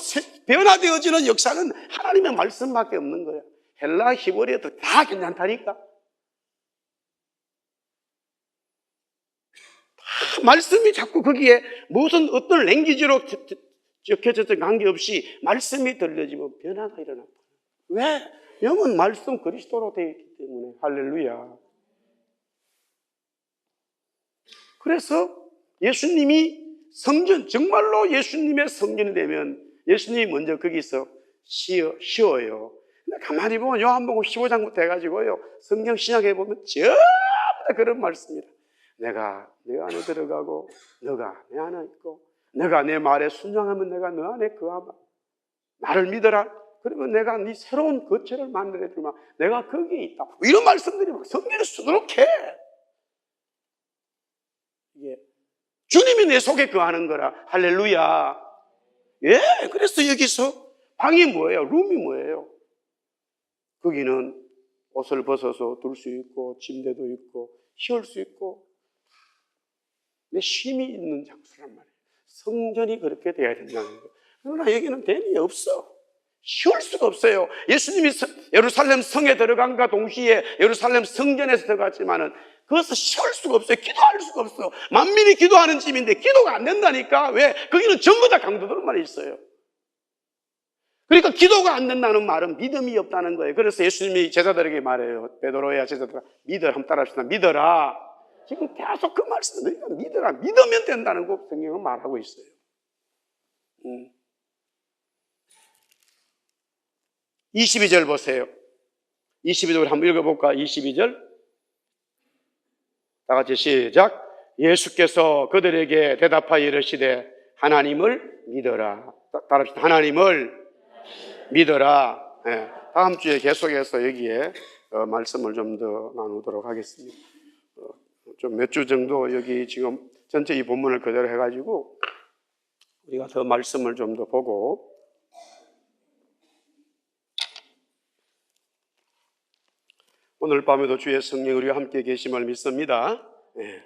변화되어지는 역사는 하나님의 말씀밖에 없는 거예요. 헬라, 히브리어도 다 괜찮다니까. 말씀이 자꾸 거기에 무슨 어떤 랭귀지로 적혀졌든 관계없이 말씀이 들려지면 변화가 일어납니다. 왜? 영은 말씀 그리스도로 되어 있기 때문에. 할렐루야. 그래서 예수님이 성전, 정말로 예수님의 성전이 되면 예수님이 먼저 거기서 쉬어요. 근데 가만히 보면 요한복음 15장부터 해가지고요, 성경 신약에 보면 전부 다 그런 말씀이다. 내가 내 안에 들어가고 너가 내 안에 있고 너가 내 말에 순종하면 내가 너 안에 거하마. 나를 믿어라. 그러면 내가 네 새로운 거처를 만들어 주마. 내가 거기에 있다. 이런 말씀들이 막 성경에 수두룩해. 이게 주님이 내 속에 거하는 거라. 할렐루야. 예, 그래서 여기서 방이 뭐예요? 룸이 뭐예요? 거기는 옷을 벗어서 둘 수 있고 침대도 있고 쉬울 수 있고 내 쉼이 있는 장소란 말이에요. 성전이 그렇게 돼야 된다는 거예요. 그러나 여기는 됨이 없어. 쉬울 수가 없어요. 예수님이 예루살렘 성에 들어간과 동시에 예루살렘 성전에서 들어갔지만은 그것은 쉬울 수가 없어요. 기도할 수가 없어. 만민이 기도하는 집인데 기도가 안 된다니까. 왜? 거기는 전부 다 강도들만 있어요. 그러니까 기도가 안 된다는 말은 믿음이 없다는 거예요. 그래서 예수님이 제자들에게 말해요. 베드로야 제자들아, 믿어라. 한번 따라합시다. 믿어라. 지금 계속 그 말씀을 너희가 믿어라. 믿으면 된다는 거 성경은 말하고 있어요. 22절 보세요. 22절 한번 읽어볼까? 22절. 다 같이 시작. 예수께서 그들에게 대답하여 이르시되 하나님을 믿어라. 따라합시다. 하나님을 믿어라. 네. 다음 주에 계속해서 여기에 말씀을 좀 더 나누도록 하겠습니다. 좀 몇 주 정도 여기 지금 전체 이 본문을 그대로 해가지고 우리가 더 말씀을 좀 더 보고 오늘 밤에도 주의 성령 우리와 함께 계심을 믿습니다. 네.